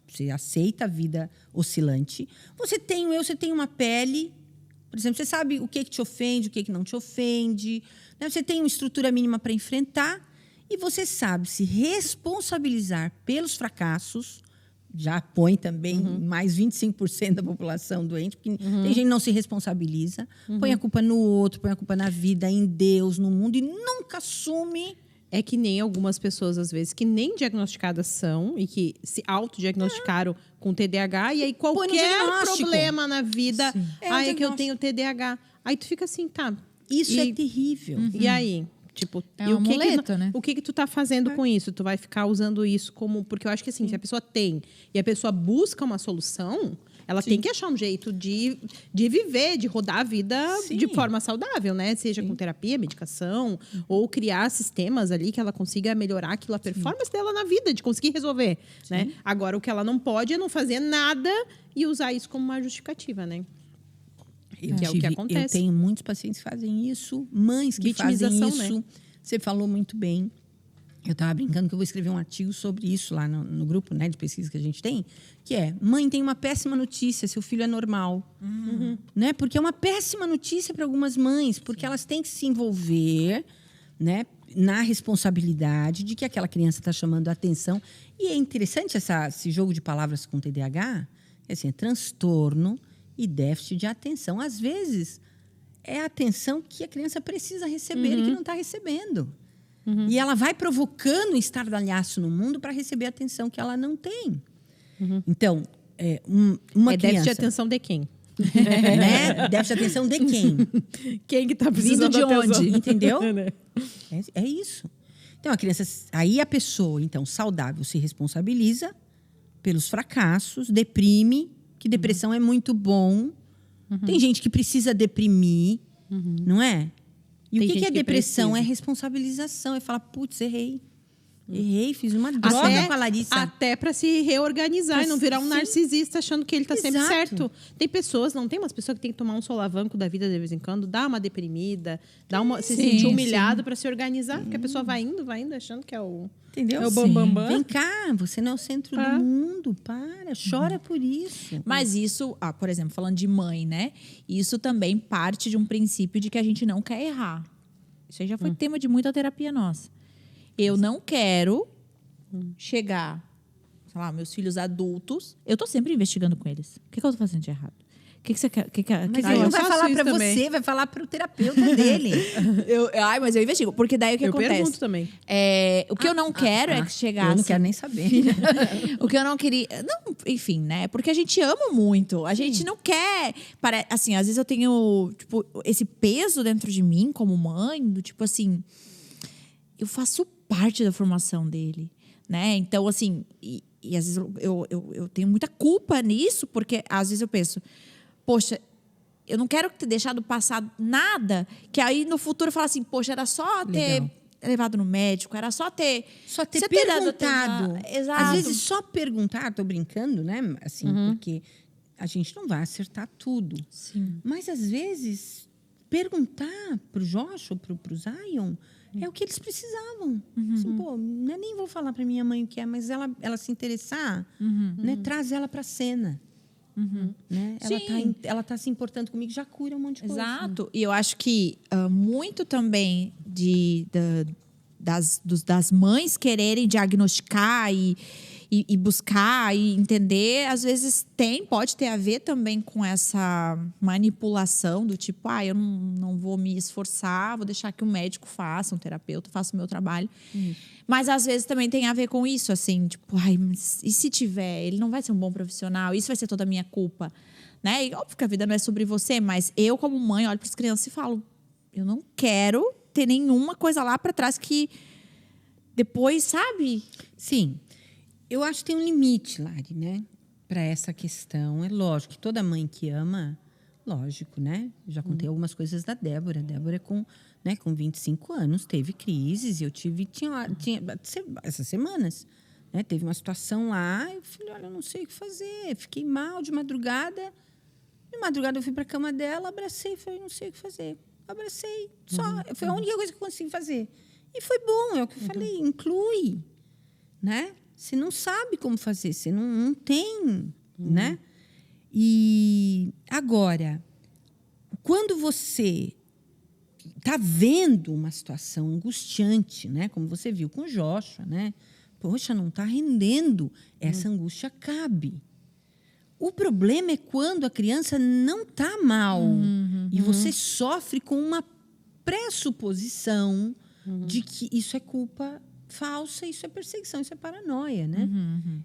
você aceita a vida oscilante. Você tem um eu, você tem uma pele. Por exemplo, você sabe o que te ofende, o que não te ofende. Né? Você tem uma estrutura mínima para enfrentar e você sabe se responsabilizar pelos fracassos. Já põe também mais 25% da população doente, porque tem gente que não se responsabiliza, põe a culpa no outro, põe a culpa na vida, em Deus, no mundo, e nunca assume. É que nem algumas pessoas, às vezes, que nem diagnosticadas são e que se autodiagnosticaram com TDAH, e aí qualquer problema na vida, é que eu tenho TDAH. Aí tu fica assim, tá. Isso é terrível. E aí? Tipo, é um amuleto, né? O que tu tá fazendo com isso? Tu vai ficar usando isso como... Porque eu acho que assim, se a pessoa tem e a pessoa busca uma solução, ela tem que achar um jeito de viver, de rodar a vida de forma saudável, né? Seja com terapia, medicação, ou criar sistemas ali que ela consiga melhorar a performance dela na vida, de conseguir resolver, né? Agora, o que ela não pode é não fazer nada e usar isso como uma justificativa, né? Que é o que acontece. Eu tenho muitos pacientes que fazem isso, mães que fazem isso. Né? Você falou muito bem. Eu estava brincando que eu vou escrever um artigo sobre isso lá no grupo, né, de pesquisa que a gente tem, que é: mãe, tem uma péssima notícia, seu filho é normal. Né? Porque é uma péssima notícia para algumas mães, porque elas têm que se envolver, né, na responsabilidade de que aquela criança está chamando a atenção. E é interessante esse jogo de palavras com TDAH, assim, é transtorno e déficit de atenção. Às vezes, é a atenção que a criança precisa receber e que não está recebendo. E ela vai provocando um estardalhaço no mundo para receber a atenção que ela não tem. Então, uma criança... déficit de atenção de quem? Né? Déficit de atenção de quem? Quem que tá precisando Vindo de atenção? onde? Entendeu? É isso. Então, aí a pessoa, então, saudável, se responsabiliza pelos fracassos, deprime, que depressão é muito bom. Tem gente que precisa deprimir, não é? E Tem o que é gente que depressão? precisa. É responsabilização. É falar, putz, errei. Errei, fiz uma droga com a Larissa. Até para se reorganizar e não virar um Sim. narcisista achando que ele tá sempre Exato. certo. Tem pessoas, não tem umas pessoas que tem que tomar um solavanco da vida de vez em quando, dar uma deprimida, se Sim, sentir humilhado para se organizar, porque a pessoa vai indo achando que é o Entendeu? É o bambambam. Vem cá, você não é o centro do mundo. Para, chora por isso. Mas isso, por exemplo, falando de mãe, né? Isso também parte de um princípio de que a gente não quer errar. Isso aí já foi tema de muita terapia nossa. Eu não quero chegar, sei lá, meus filhos adultos. Eu tô sempre investigando com eles. O que eu tô fazendo de errado? O que você quer? Mas eu ele não vai faço falar isso pra também. você, vai falar pro terapeuta dele. Mas eu investigo. Porque daí o que Eu acontece? pergunto também. O que eu não quero é que chegasse... Eu não quero nem saber. O que eu não queria... Não, enfim, né? Porque a gente ama muito. A gente não quer... Assim, às vezes eu tenho, tipo, esse peso dentro de mim como mãe, do tipo assim... Eu faço parte da formação dele, né? Então, assim... E às vezes eu tenho muita culpa nisso, porque às vezes eu penso... Poxa, eu não quero ter deixado passar nada, que aí no futuro eu falo assim, poxa, era só ter... Legal. levado no médico, era só ter Ter dado perguntado. Exato. Às vezes só perguntar, tô brincando, né? Assim, porque a gente não vai acertar tudo. Sim. Mas às vezes perguntar pro Joshua, pro Zion, é o que eles precisavam. Assim, pô, eu nem vou falar pra minha mãe o que é, mas ela se interessar, né? Traz ela pra cena. Né? Ela tá se importando comigo, já cura um monte de coisa. Exato. E eu acho que muito também das mães quererem diagnosticar e buscar e entender, às vezes pode ter a ver também com essa manipulação do tipo, eu não vou me esforçar, vou deixar que o médico faça, um terapeuta faça o meu trabalho. Mas às vezes também tem a ver com isso, assim, tipo, mas e se tiver? Ele não vai ser um bom profissional, isso vai ser toda a minha culpa. Né? E óbvio que a vida não é sobre você, mas eu, como mãe, olho para as crianças e falo, eu não quero ter nenhuma coisa lá para trás que depois, sabe? Sim. Eu acho que tem um limite, Lari, né? Para essa questão. É lógico que toda mãe que ama, lógico, né? Já contei algumas coisas da Débora. Débora, com 25 anos, teve crises. E eu tinha essas semanas, né? Teve uma situação lá. Eu falei, olha, eu não sei o que fazer. Fiquei mal de madrugada. De madrugada eu fui para a cama dela, abracei. Falei, não sei o que fazer. Abracei. Só. Foi a única coisa que eu consegui fazer. E foi bom, é o que eu falei. Inclui, né? Você não sabe como fazer, você não tem, né? E agora, quando você está vendo uma situação angustiante, né? Como você viu com o Joshua, né? Poxa, não está rendendo, essa angústia cabe. O problema é quando a criança não está mal e você sofre com uma pressuposição de que isso é culpa falsa, isso é perseguição, isso é paranoia, né?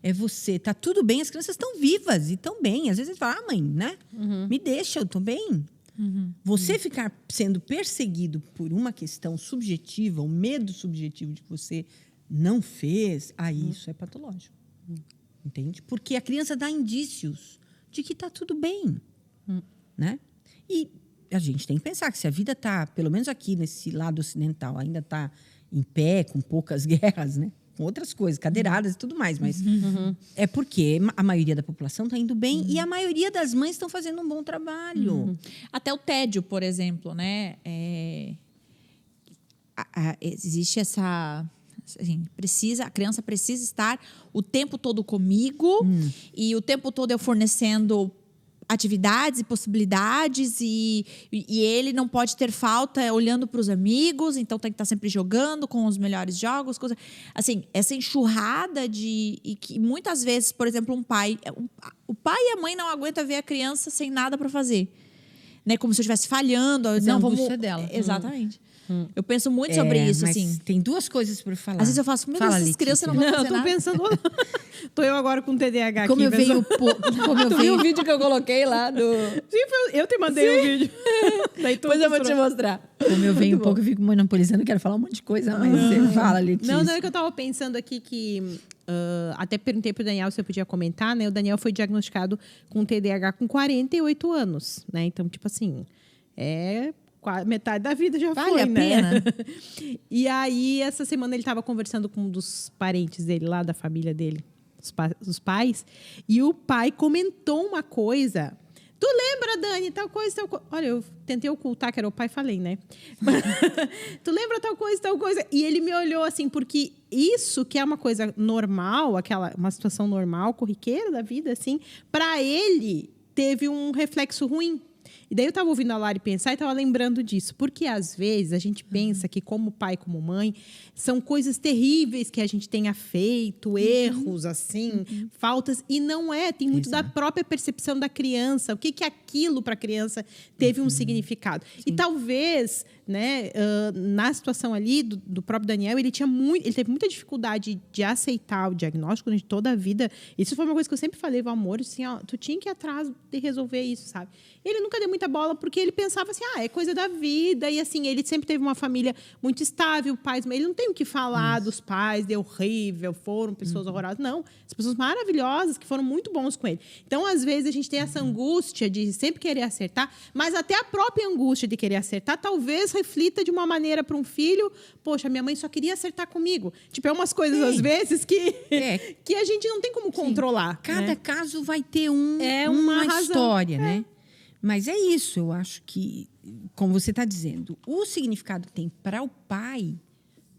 É você, tá tudo bem, as crianças estão vivas e estão bem. Às vezes você fala, mãe, né? Me deixa, eu tô bem. Você ficar sendo perseguido por uma questão subjetiva, um medo subjetivo de que você não fez, aí isso é patológico. Entende? Porque a criança dá indícios de que tá tudo bem, né? E a gente tem que pensar que se a vida tá, pelo menos aqui nesse lado ocidental, ainda tá em pé, com poucas guerras, né? Com outras coisas, cadeiradas e tudo mais, mas é porque a maioria da população está indo bem e a maioria das mães estão fazendo um bom trabalho. Até o tédio, por exemplo, né? Existe essa Assim, a criança precisa estar o tempo todo comigo e o tempo todo eu fornecendo atividades e possibilidades e ele não pode ter falta olhando para os amigos, então tem que estar sempre jogando com os melhores jogos, coisa assim, essa enxurrada e que muitas vezes, por exemplo, o pai e a mãe não aguentam ver a criança sem nada para fazer, né? Como se eu estivesse falhando, Mas não a vamos angústia dela. Exatamente. Eu penso muito sobre isso, mas assim. tem duas coisas para falar. Às vezes eu faço, meu Deus, essas crianças não vão Não, eu fazer tô nada. pensando... tô eu agora com TDAH Como eu aqui. venho... Como eu Tu viu o venho... vídeo que eu coloquei lá do... Sim, eu te mandei o vídeo. Daí tu Depois eu vou te mostrou. mostrar. Como eu venho um pouco, eu fico monopolizando, quero falar um monte de coisa, mas você fala, Letícia. Não, é que eu tava pensando aqui que... até perguntei pro Daniel se eu podia comentar, né? O Daniel foi diagnosticado com TDAH com 48 anos, né? Então, tipo assim, metade da vida já Vale foi, a né? pena. E aí, essa semana ele tava conversando com um dos parentes dele lá, da família dele, os pais, e o pai comentou uma coisa... Tu lembra, Dani, tal coisa, tal coisa. Olha, eu tentei ocultar que era o pai, falei, né? Tu lembra tal coisa, tal coisa? E ele me olhou assim, porque isso que é uma coisa normal, uma situação normal, corriqueira da vida, assim, para ele teve um reflexo ruim. E daí eu tava ouvindo a Lari pensar e tava lembrando disso. Porque, às vezes, a gente pensa que, como pai, como mãe, são coisas terríveis que a gente tenha feito, erros, assim, faltas. E não é. Tem muito da própria percepção da criança. O que aquilo para a criança teve um significado. Sim. E talvez, né, na situação ali do próprio Daniel, ele teve muita dificuldade de aceitar o diagnóstico de toda a vida. Isso foi uma coisa que eu sempre falei, amor, assim, ó, tu tinha que ir atrás de resolver isso, sabe? Ele nunca deu muita bola porque ele pensava assim, é coisa da vida. E assim, ele sempre teve uma família muito estável, pais, mas ele não tem o que falar dos pais, de horrível, foram pessoas horrorosas. Não, as pessoas maravilhosas que foram muito bons com ele. Então, às vezes, a gente tem essa angústia de sempre querer acertar, mas até a própria angústia de querer acertar talvez reflita de uma maneira para um filho, poxa, minha mãe só queria acertar comigo. Tipo, é umas coisas, às vezes, que a gente não tem como controlar. Cada caso vai ter uma razão. História, né? Mas é isso, eu acho que, como você está dizendo, o significado que tem para o pai,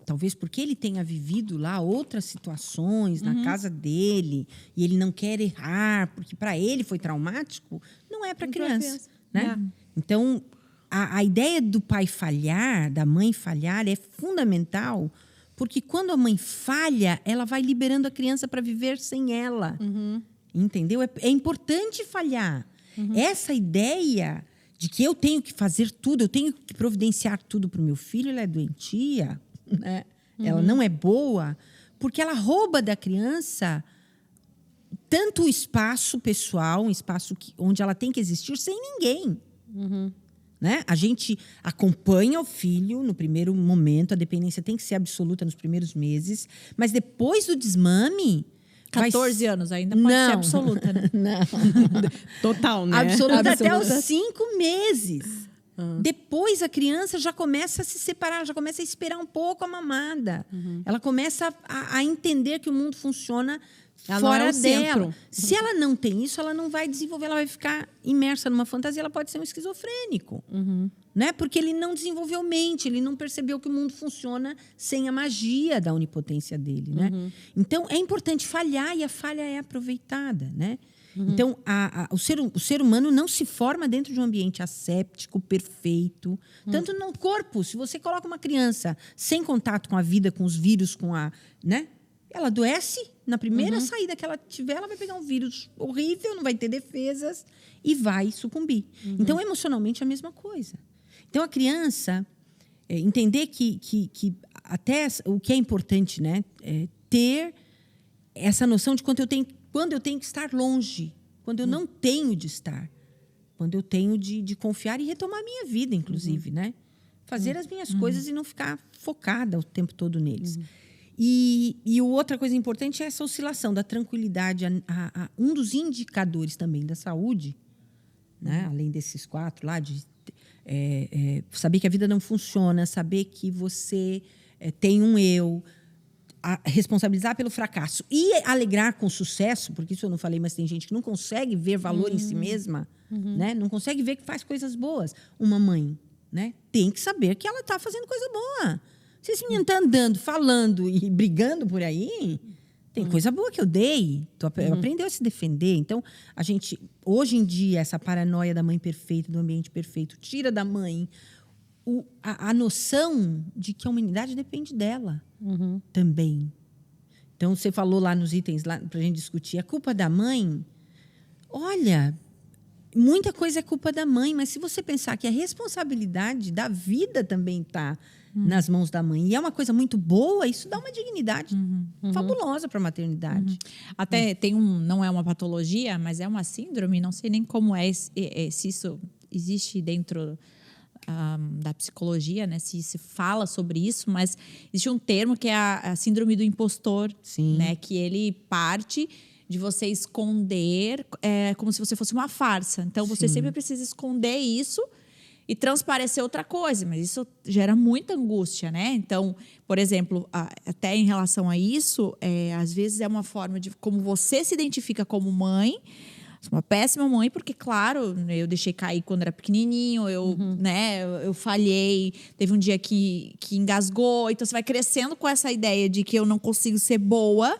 talvez porque ele tenha vivido lá outras situações na casa dele e ele não quer errar, porque para ele foi traumático, não é para a criança. Né? Então, a ideia do pai falhar, da mãe falhar, é fundamental, porque quando a mãe falha, ela vai liberando a criança para viver sem ela. Entendeu? É importante falhar. Essa ideia de que eu tenho que fazer tudo, eu tenho que providenciar tudo para o meu filho, ela é doentia, né? Ela não é boa, porque ela rouba da criança tanto o espaço pessoal, um espaço onde ela tem que existir sem ninguém. Né? A gente acompanha o filho no primeiro momento, a dependência tem que ser absoluta nos primeiros meses, mas depois do desmame... 14 anos ainda pode ser absoluta, né? Não. Total, né? Absoluta até os 5 meses. Depois a criança já começa a se separar, já começa a esperar um pouco a mamada. Ela começa a entender que o mundo funciona fora dela. Se ela não tem isso, ela não vai desenvolver, ela vai ficar imersa numa fantasia, ela pode ser um esquizofrênico. Né? Porque ele não desenvolveu mente, ele não percebeu que o mundo funciona sem a magia da onipotência dele. Né? Então, é importante falhar e a falha é aproveitada. Né? Então, o ser humano não se forma dentro de um ambiente asséptico, perfeito. Tanto no corpo, se você coloca uma criança sem contato com a vida, com os vírus, né? Ela adoece, na primeira saída que ela tiver, ela vai pegar um vírus horrível, não vai ter defesas e vai sucumbir. Então, emocionalmente, é a mesma coisa. Então, a criança entender que até o que é importante, né, é ter essa noção de quando eu tenho que estar longe, quando eu não tenho de estar, quando eu tenho de confiar e retomar a minha vida, inclusive, né? Fazer as minhas coisas e não ficar focada o tempo todo neles. E outra coisa importante é essa oscilação da tranquilidade. Um dos indicadores também da saúde, né? Além desses 4 lá, de saber que a vida não funciona, saber que você tem um eu, responsabilizar pelo fracasso e alegrar com o sucesso, porque isso eu não falei, mas tem gente que não consegue ver valor em si mesma, né? Não consegue ver que faz coisas boas. Uma mãe, né, tem que saber que ela está fazendo coisa boa. Se esse menino tá andando, falando e brigando por aí, tem coisa boa que eu dei. Aprendeu a se defender. Então, a gente, hoje em dia, essa paranoia da mãe perfeita, do ambiente perfeito, tira da mãe a noção de que a humanidade depende dela também. Então, você falou lá nos itens, lá pra gente discutir, a culpa da mãe, olha, muita coisa é culpa da mãe, mas se você pensar que a responsabilidade da vida também está nas mãos da mãe, e é uma coisa muito boa, isso dá uma dignidade fabulosa para a maternidade. Até tem não é uma patologia, mas é uma síndrome, não sei nem como se isso existe dentro da psicologia, né? Se se fala sobre isso, mas existe um termo que é a síndrome do impostor, né? Que ele parte de você esconder como se você fosse uma farsa. Então, você sempre precisa esconder isso e transparecer outra coisa. Mas isso gera muita angústia, né? Então, por exemplo, até em relação a isso, às vezes é uma forma de como você se identifica como mãe. Sou uma péssima mãe, porque, claro, eu deixei cair quando era pequenininho, eu falhei, teve um dia que engasgou. Então, você vai crescendo com essa ideia de que eu não consigo ser boa,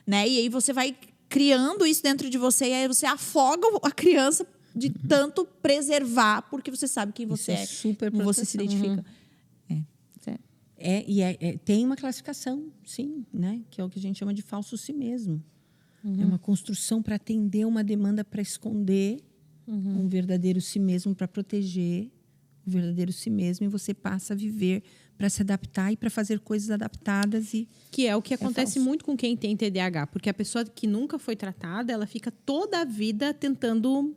né? E aí você vai criando isso dentro de você, e aí você afoga a criança de tanto preservar, porque você sabe quem você é, super como você se identifica. Tem uma classificação, sim, né? Que é o que a gente chama de falso si mesmo. É uma construção para atender uma demanda para esconder um verdadeiro si mesmo, para proteger o verdadeiro si mesmo, e você passa a viver para se adaptar e para fazer coisas adaptadas. Que é o que acontece muito com quem tem TDAH, porque a pessoa que nunca foi tratada, ela fica toda a vida tentando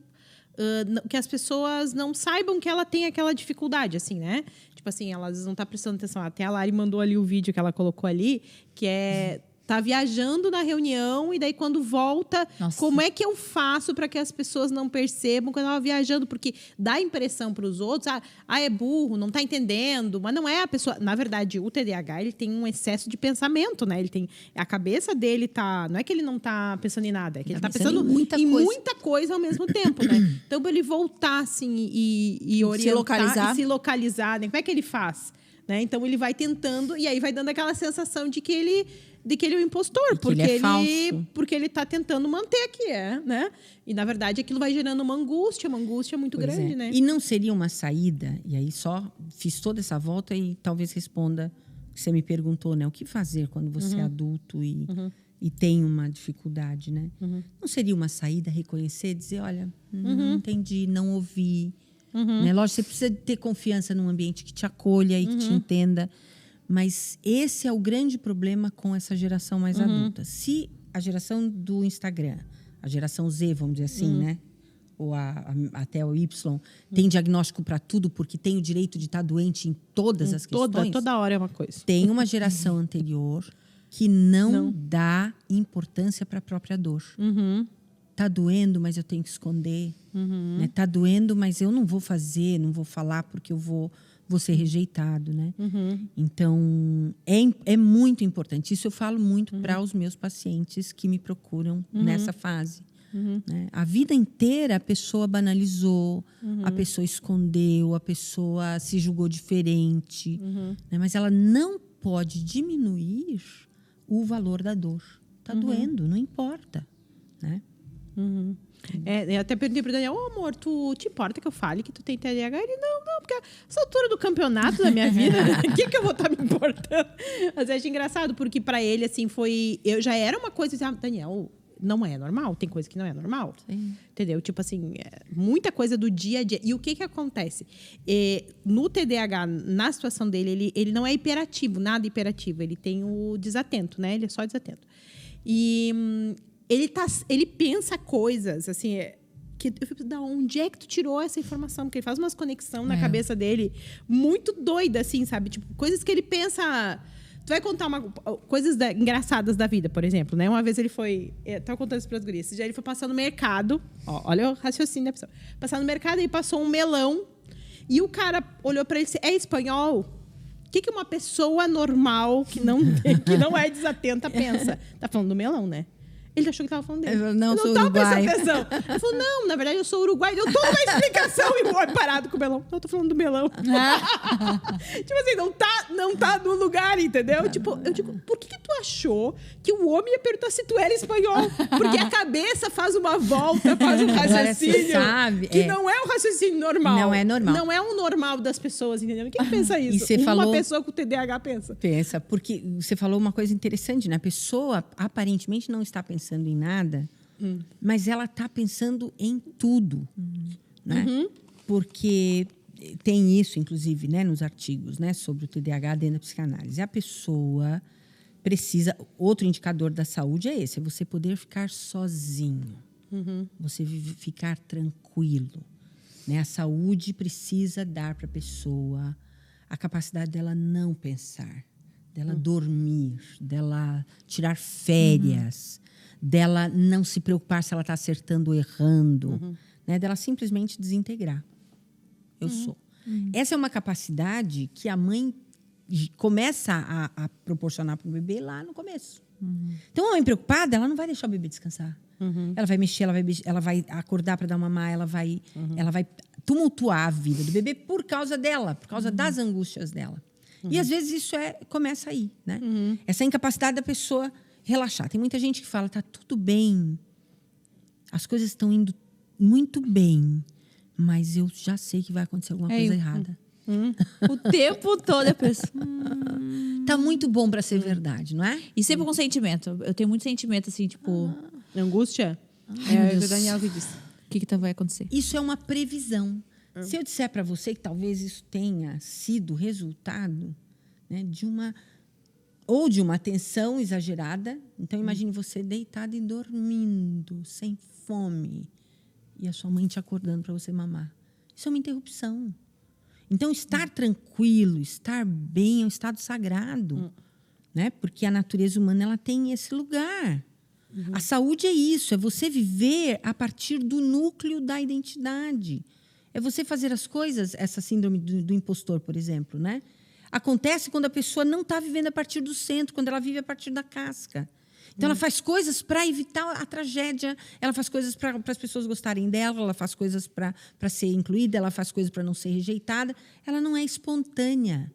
que as pessoas não saibam que ela tem aquela dificuldade, assim, né? Tipo assim, elas não estão prestando atenção. Até a Lari mandou ali o vídeo que ela colocou ali, que é... Tá viajando na reunião e daí quando volta, como é que eu faço para que as pessoas não percebam quando ela tá viajando? Porque dá a impressão para os outros, é burro, não tá entendendo, mas não é a pessoa. Na verdade, o TDAH, ele tem um excesso de pensamento, né? Ele tem a cabeça dele não é que ele não tá pensando em nada, é que ele tá pensando em muita coisa ao mesmo tempo, né? Então, para ele voltar assim e orientar, se localizar, né? Como é que ele faz? Né? Então, ele vai tentando e aí vai dando aquela sensação de que ele é um impostor, porque ele está tentando manter que né? E, na verdade, aquilo vai gerando uma angústia muito grande, né? E não seria uma saída, e aí só fiz toda essa volta e talvez responda o que você me perguntou, né? O que fazer quando você é adulto e tem uma dificuldade, né? Não seria uma saída reconhecer, dizer, olha, não entendi, não ouvi. Né? Lógico, você precisa ter confiança num ambiente que te acolha e que te entenda. Mas esse é o grande problema com essa geração mais adulta. Se a geração do Instagram, a geração Z, vamos dizer assim, né? Ou até o Y, tem diagnóstico para tudo porque tem o direito de estar doente em todas as questões. Toda hora é uma coisa. Tem uma geração anterior que não dá importância para a própria dor. Tá doendo, mas eu tenho que esconder. Né? Tá doendo, mas eu não vou fazer, não vou falar porque eu vou ser rejeitado, né? Então, é muito importante. Isso eu falo muito para os meus pacientes que me procuram nessa fase. Né? A vida inteira a pessoa banalizou, a pessoa escondeu, a pessoa se julgou diferente. Né? Mas ela não pode diminuir o valor da dor. Tá doendo, não importa. Né? Eu até perguntei pro Daniel, amor, tu te importa que eu fale que tu tem TDAH? Ele, não, porque essa altura do campeonato da minha vida, o que eu vou estar me importando? Mas eu acho engraçado, porque para ele, assim, eu já era uma coisa, Daniel, não é normal, tem coisa que não é normal. Sim. Entendeu? Tipo assim, muita coisa do dia a dia. E o que acontece? No TDAH, na situação dele, ele não é hiperativo, nada hiperativo. Ele tem o desatento, né? Ele é só desatento. E... Ele pensa coisas, assim, que eu fico, da onde é que tu tirou essa informação? Porque ele faz umas conexões na cabeça dele muito doida, assim, sabe? Tipo, coisas que ele pensa... Tu vai contar coisas engraçadas da vida, por exemplo, né? Uma vez ele foi... Tava contando isso para as gurias. Já ele foi passar no mercado. Olha o raciocínio da pessoa. Passar no mercado e passou um melão. E o cara olhou para ele e disse, é espanhol? O que uma pessoa normal, que não é desatenta, pensa? Tá falando do melão, né? Ele achou que tava falando dele. Eu não eu sou não tava uruguaio. prestando atenção. Ele falou, não, na verdade eu sou uruguaio. Deu toda uma explicação e foi parado com o melão. Não, eu tô falando do melão. Tipo assim, não tá no lugar, entendeu? Tipo, eu digo, por que tu achou que o homem ia perguntar se tu era espanhol? Porque a cabeça faz uma volta, faz um raciocínio sabe, que não é um raciocínio normal. Não é normal. Não é um normal das pessoas, entendeu? Quem pensa isso? E você Uma falou- pessoa com TDAH pensa. Pensa, porque você falou uma coisa interessante, né? A pessoa aparentemente não está pensando em nada, mas ela está pensando em tudo, né? Porque tem isso, inclusive, né, nos artigos, né, sobre o TDAH dentro da psicanálise. A pessoa precisa... Outro indicador da saúde é esse, é você poder ficar sozinho, você ficar tranquilo, né? A saúde precisa dar para a pessoa a capacidade dela não pensar, dela dormir, dela tirar férias, dela não se preocupar se ela está acertando ou errando, né? Dela simplesmente desintegrar. Eu sou. Essa é uma capacidade que a mãe começa a proporcionar para o bebê lá no começo. Então, a mãe preocupada, ela não vai deixar o bebê descansar. Ela vai mexer, ela vai acordar para dar mamar, ela vai tumultuar a vida do bebê por causa dela, por causa das angústias dela. E às vezes isso começa aí, né? Essa incapacidade da pessoa relaxar. Tem muita gente que fala, tá tudo bem, as coisas estão indo muito bem, mas eu já sei que vai acontecer alguma coisa errada. O tempo todo eu penso... Tá muito bom para ser verdade, não é? E sempre com sentimento. Eu tenho muito sentimento, assim, tipo... Angústia? Ai, É Deus. o Daniel que disse. O que vai acontecer? Isso é uma previsão. Se eu disser para você que talvez isso tenha sido resultado, né, de uma tensão exagerada, então imagine você deitado e dormindo, sem fome, e a sua mãe te acordando para você mamar. Isso é uma interrupção. Então, estar tranquilo, estar bem é um estado sagrado, né? Porque a natureza humana ela tem esse lugar. A saúde é isso, é você viver a partir do núcleo da identidade. É você fazer as coisas, essa síndrome do impostor, por exemplo, né? Acontece quando a pessoa não está vivendo a partir do centro, quando ela vive a partir da casca. Então, ela faz coisas para evitar a tragédia, ela faz coisas para as pessoas gostarem dela, ela faz coisas para ser incluída, ela faz coisas para não ser rejeitada. Ela não é espontânea.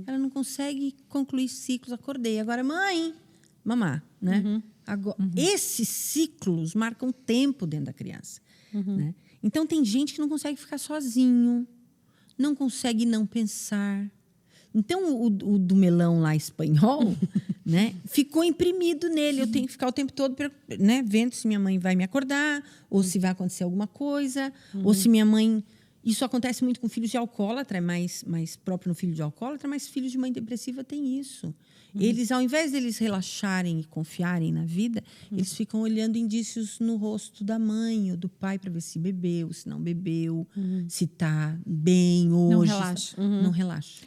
Ela não consegue concluir ciclos. Acordei, agora, mãe, mamar, né? Agora, esses ciclos marcam tempo dentro da criança. Né? Então, tem gente que não consegue ficar sozinho, não consegue não pensar. Então, o do melão lá espanhol, né, ficou imprimido nele. Eu tenho que ficar o tempo todo, né, vendo se minha mãe vai me acordar, ou se vai acontecer alguma coisa, ou se minha mãe... Isso acontece muito com filhos de alcoólatra, é mais próprio no filho de alcoólatra, mas filhos de mãe depressiva têm isso. Eles, ao invés deles relaxarem e confiarem na vida, eles ficam olhando indícios no rosto da mãe ou do pai para ver se bebeu, se não bebeu, se está bem hoje. Não relaxa. Não relaxa.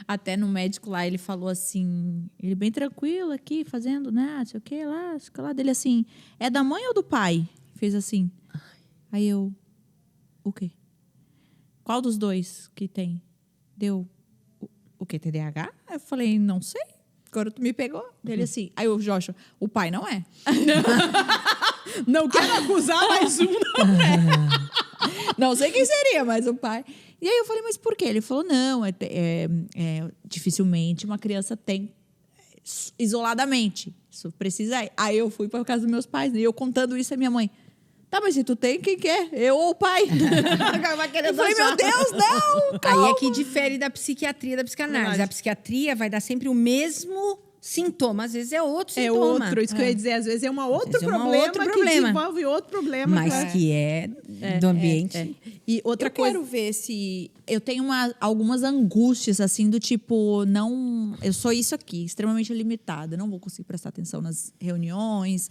Até no médico lá, ele falou assim... Ele bem tranquilo aqui, fazendo, né? Sei o que lá, sei o que lá. Dele assim... É da mãe ou do pai? Fez assim. Aí eu... O quê? Qual dos dois que tem? Deu... O quê? TDAH? Eu falei, não sei. Agora tu me pegou. Dele assim. Aí o Joshua... O pai não é. Não quero acusar, mas um não é. Não sei quem seria, mas o pai... E aí eu falei, mas por quê? Ele falou, não, dificilmente uma criança tem isoladamente. Isso precisa... Aí eu fui para casa dos meus pais, né? E eu contando isso à minha mãe. Tá, mas se tu tem, quem que é? Eu ou o pai? Eu falei, meu Deus, não! Calma. Aí é que difere da psiquiatria da psicanálise. Verdade. A psiquiatria vai dar sempre o mesmo sintoma. Às vezes é outro sintoma. Outro, isso que eu ia dizer. Às vezes é um outro Às vezes é um problema outro que problema. desenvolve outro problema. Mas que é do ambiente. E outra Eu coisa... quero ver se... Eu tenho algumas angústias, assim, do tipo... Não, eu sou isso aqui, extremamente limitada. Não vou conseguir prestar atenção nas reuniões,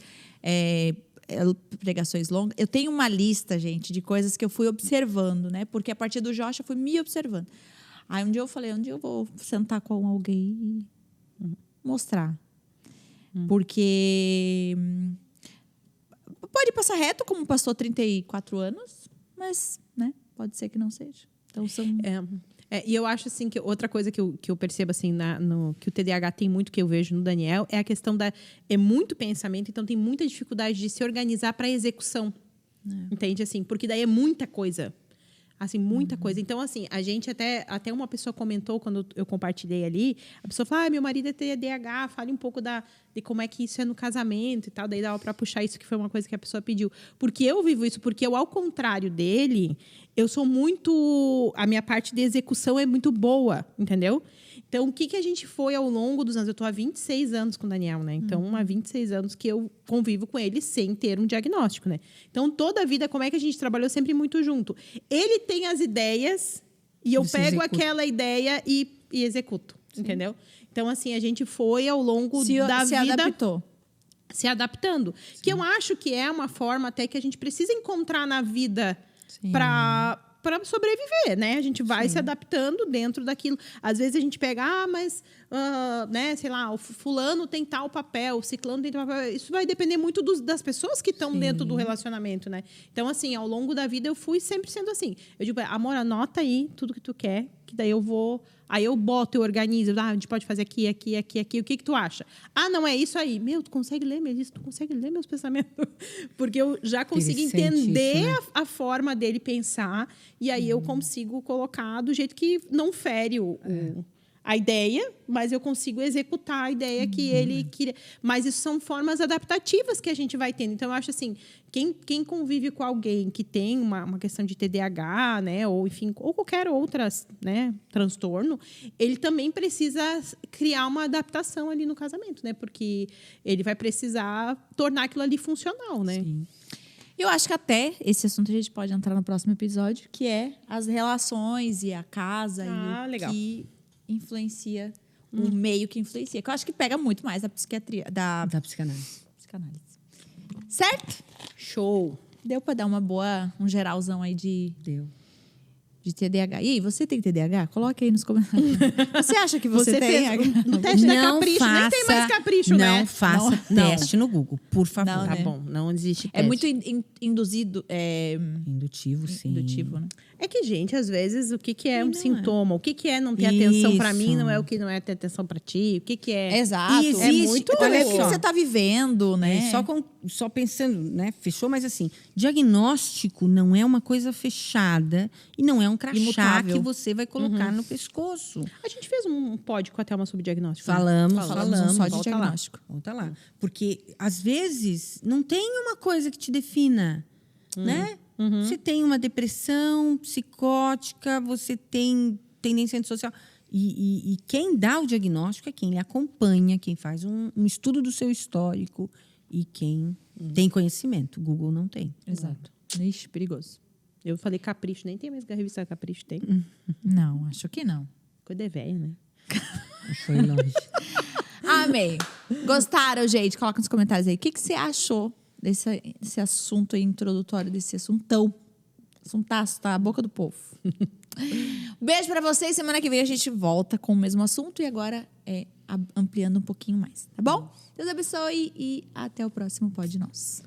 pregações longas. Eu tenho uma lista, gente, de coisas que eu fui observando, né? Porque a partir do Joshua eu fui me observando. Aí um dia eu falei, eu vou sentar com alguém e mostrar. Porque pode passar reto, como passou 34 anos, mas, né, pode ser que não seja. Então, são... E eu acho assim que outra coisa que eu percebo assim que o TDAH tem muito, que eu vejo no Daniel, é a questão é muito pensamento, então tem muita dificuldade de se organizar para execução. Entende? Assim, porque daí é muita coisa. Assim, muita coisa. Então, assim, a gente até uma pessoa comentou quando eu compartilhei ali, a pessoa falou: meu marido é TDAH, fale um pouco de como é que isso é no casamento e tal. Daí dava para puxar isso, que foi uma coisa que a pessoa pediu. Porque eu vivo isso, porque eu, ao contrário dele, eu sou muito... A minha parte de execução é muito boa, entendeu? Então, o que a gente foi ao longo dos anos? Eu estou há 26 anos com o Daniel, né? Então, há 26 anos que eu convivo com ele sem ter um diagnóstico, né? Então, toda a vida, como é que a gente trabalhou sempre muito junto? Ele tem as ideias e eu pego aquela ideia e executo, entendeu? Então, assim, a gente foi ao longo da vida... adaptou. Se adaptando. Sim. Que eu acho que é uma forma até que a gente precisa encontrar na vida para sobreviver, né? A gente vai se adaptando dentro daquilo. Às vezes a gente pega, né, sei lá, o fulano tem tal papel, o ciclano tem tal papel. Isso vai depender muito das pessoas que estão dentro do relacionamento, né? Então, assim, ao longo da vida eu fui sempre sendo assim. Eu digo, amor, anota aí tudo que tu quer, que daí eu vou... Aí eu boto, eu organizo. A gente pode fazer aqui, aqui, aqui, aqui. O que tu acha? Não, é isso aí. Tu consegue ler, Melissa? Tu consegue ler meus pensamentos? Porque eu já consigo entender isso, né? a forma dele pensar. E aí eu consigo colocar do jeito que não fere a ideia, mas eu consigo executar a ideia que ele queria. Mas isso são formas adaptativas que a gente vai tendo. Então, eu acho assim, quem convive com alguém que tem uma questão de TDAH, né, ou enfim, ou qualquer outra, né, transtorno, ele também precisa criar uma adaptação ali no casamento, né? Porque ele vai precisar tornar aquilo ali funcional, né? Sim. Eu acho que até esse assunto a gente pode entrar no próximo episódio, que é as relações e a casa e o legal. que influencia, o meio que influencia. Que eu acho que pega muito mais da psiquiatria, da psicanálise. Certo? Show! Deu para dar um geralzão aí de TDAH. E aí, você tem TDAH? Coloque aí nos comentários. Você acha que você tem? No teste da Capricho, nem tem mais Capricho, né? Não faça teste no Google, por favor. Não, né? Tá bom, não existe teste. É muito induzido. Indutivo, sim. Indutivo, né? É que, gente, às vezes, o que é um sintoma? O que é não ter atenção pra mim não é o que não é ter atenção pra ti? O que é... Exato. E existe, muito o que você tá vivendo, né? Só pensando, né? Fechou, mas assim, diagnóstico não é uma coisa fechada e não é um crachá imutável que você vai colocar no pescoço. A gente fez um pod com a Thelma sobre diagnóstico. Falamos só de volta diagnóstico. Volta lá. Porque, às vezes, não tem uma coisa que te defina, né? Você tem uma depressão psicótica, você tem tendência antissocial. E quem dá o diagnóstico é quem lhe acompanha, quem faz um estudo do seu histórico e quem tem conhecimento. O Google não tem. Exato. Ixi, perigoso. Eu falei Capricho, nem tem mais que a revista Capricho tem. Não, acho que não. Coisa é velha, né? Foi longe. Amei. Gostaram, gente? Coloca nos comentários aí. O que você achou desse assunto aí, introdutório desse assuntão? Assuntaço, tá? A boca do povo. Beijo pra vocês. Semana que vem a gente volta com o mesmo assunto e agora ampliando um pouquinho mais, tá bom? Deus abençoe e até o próximo Pod Nós.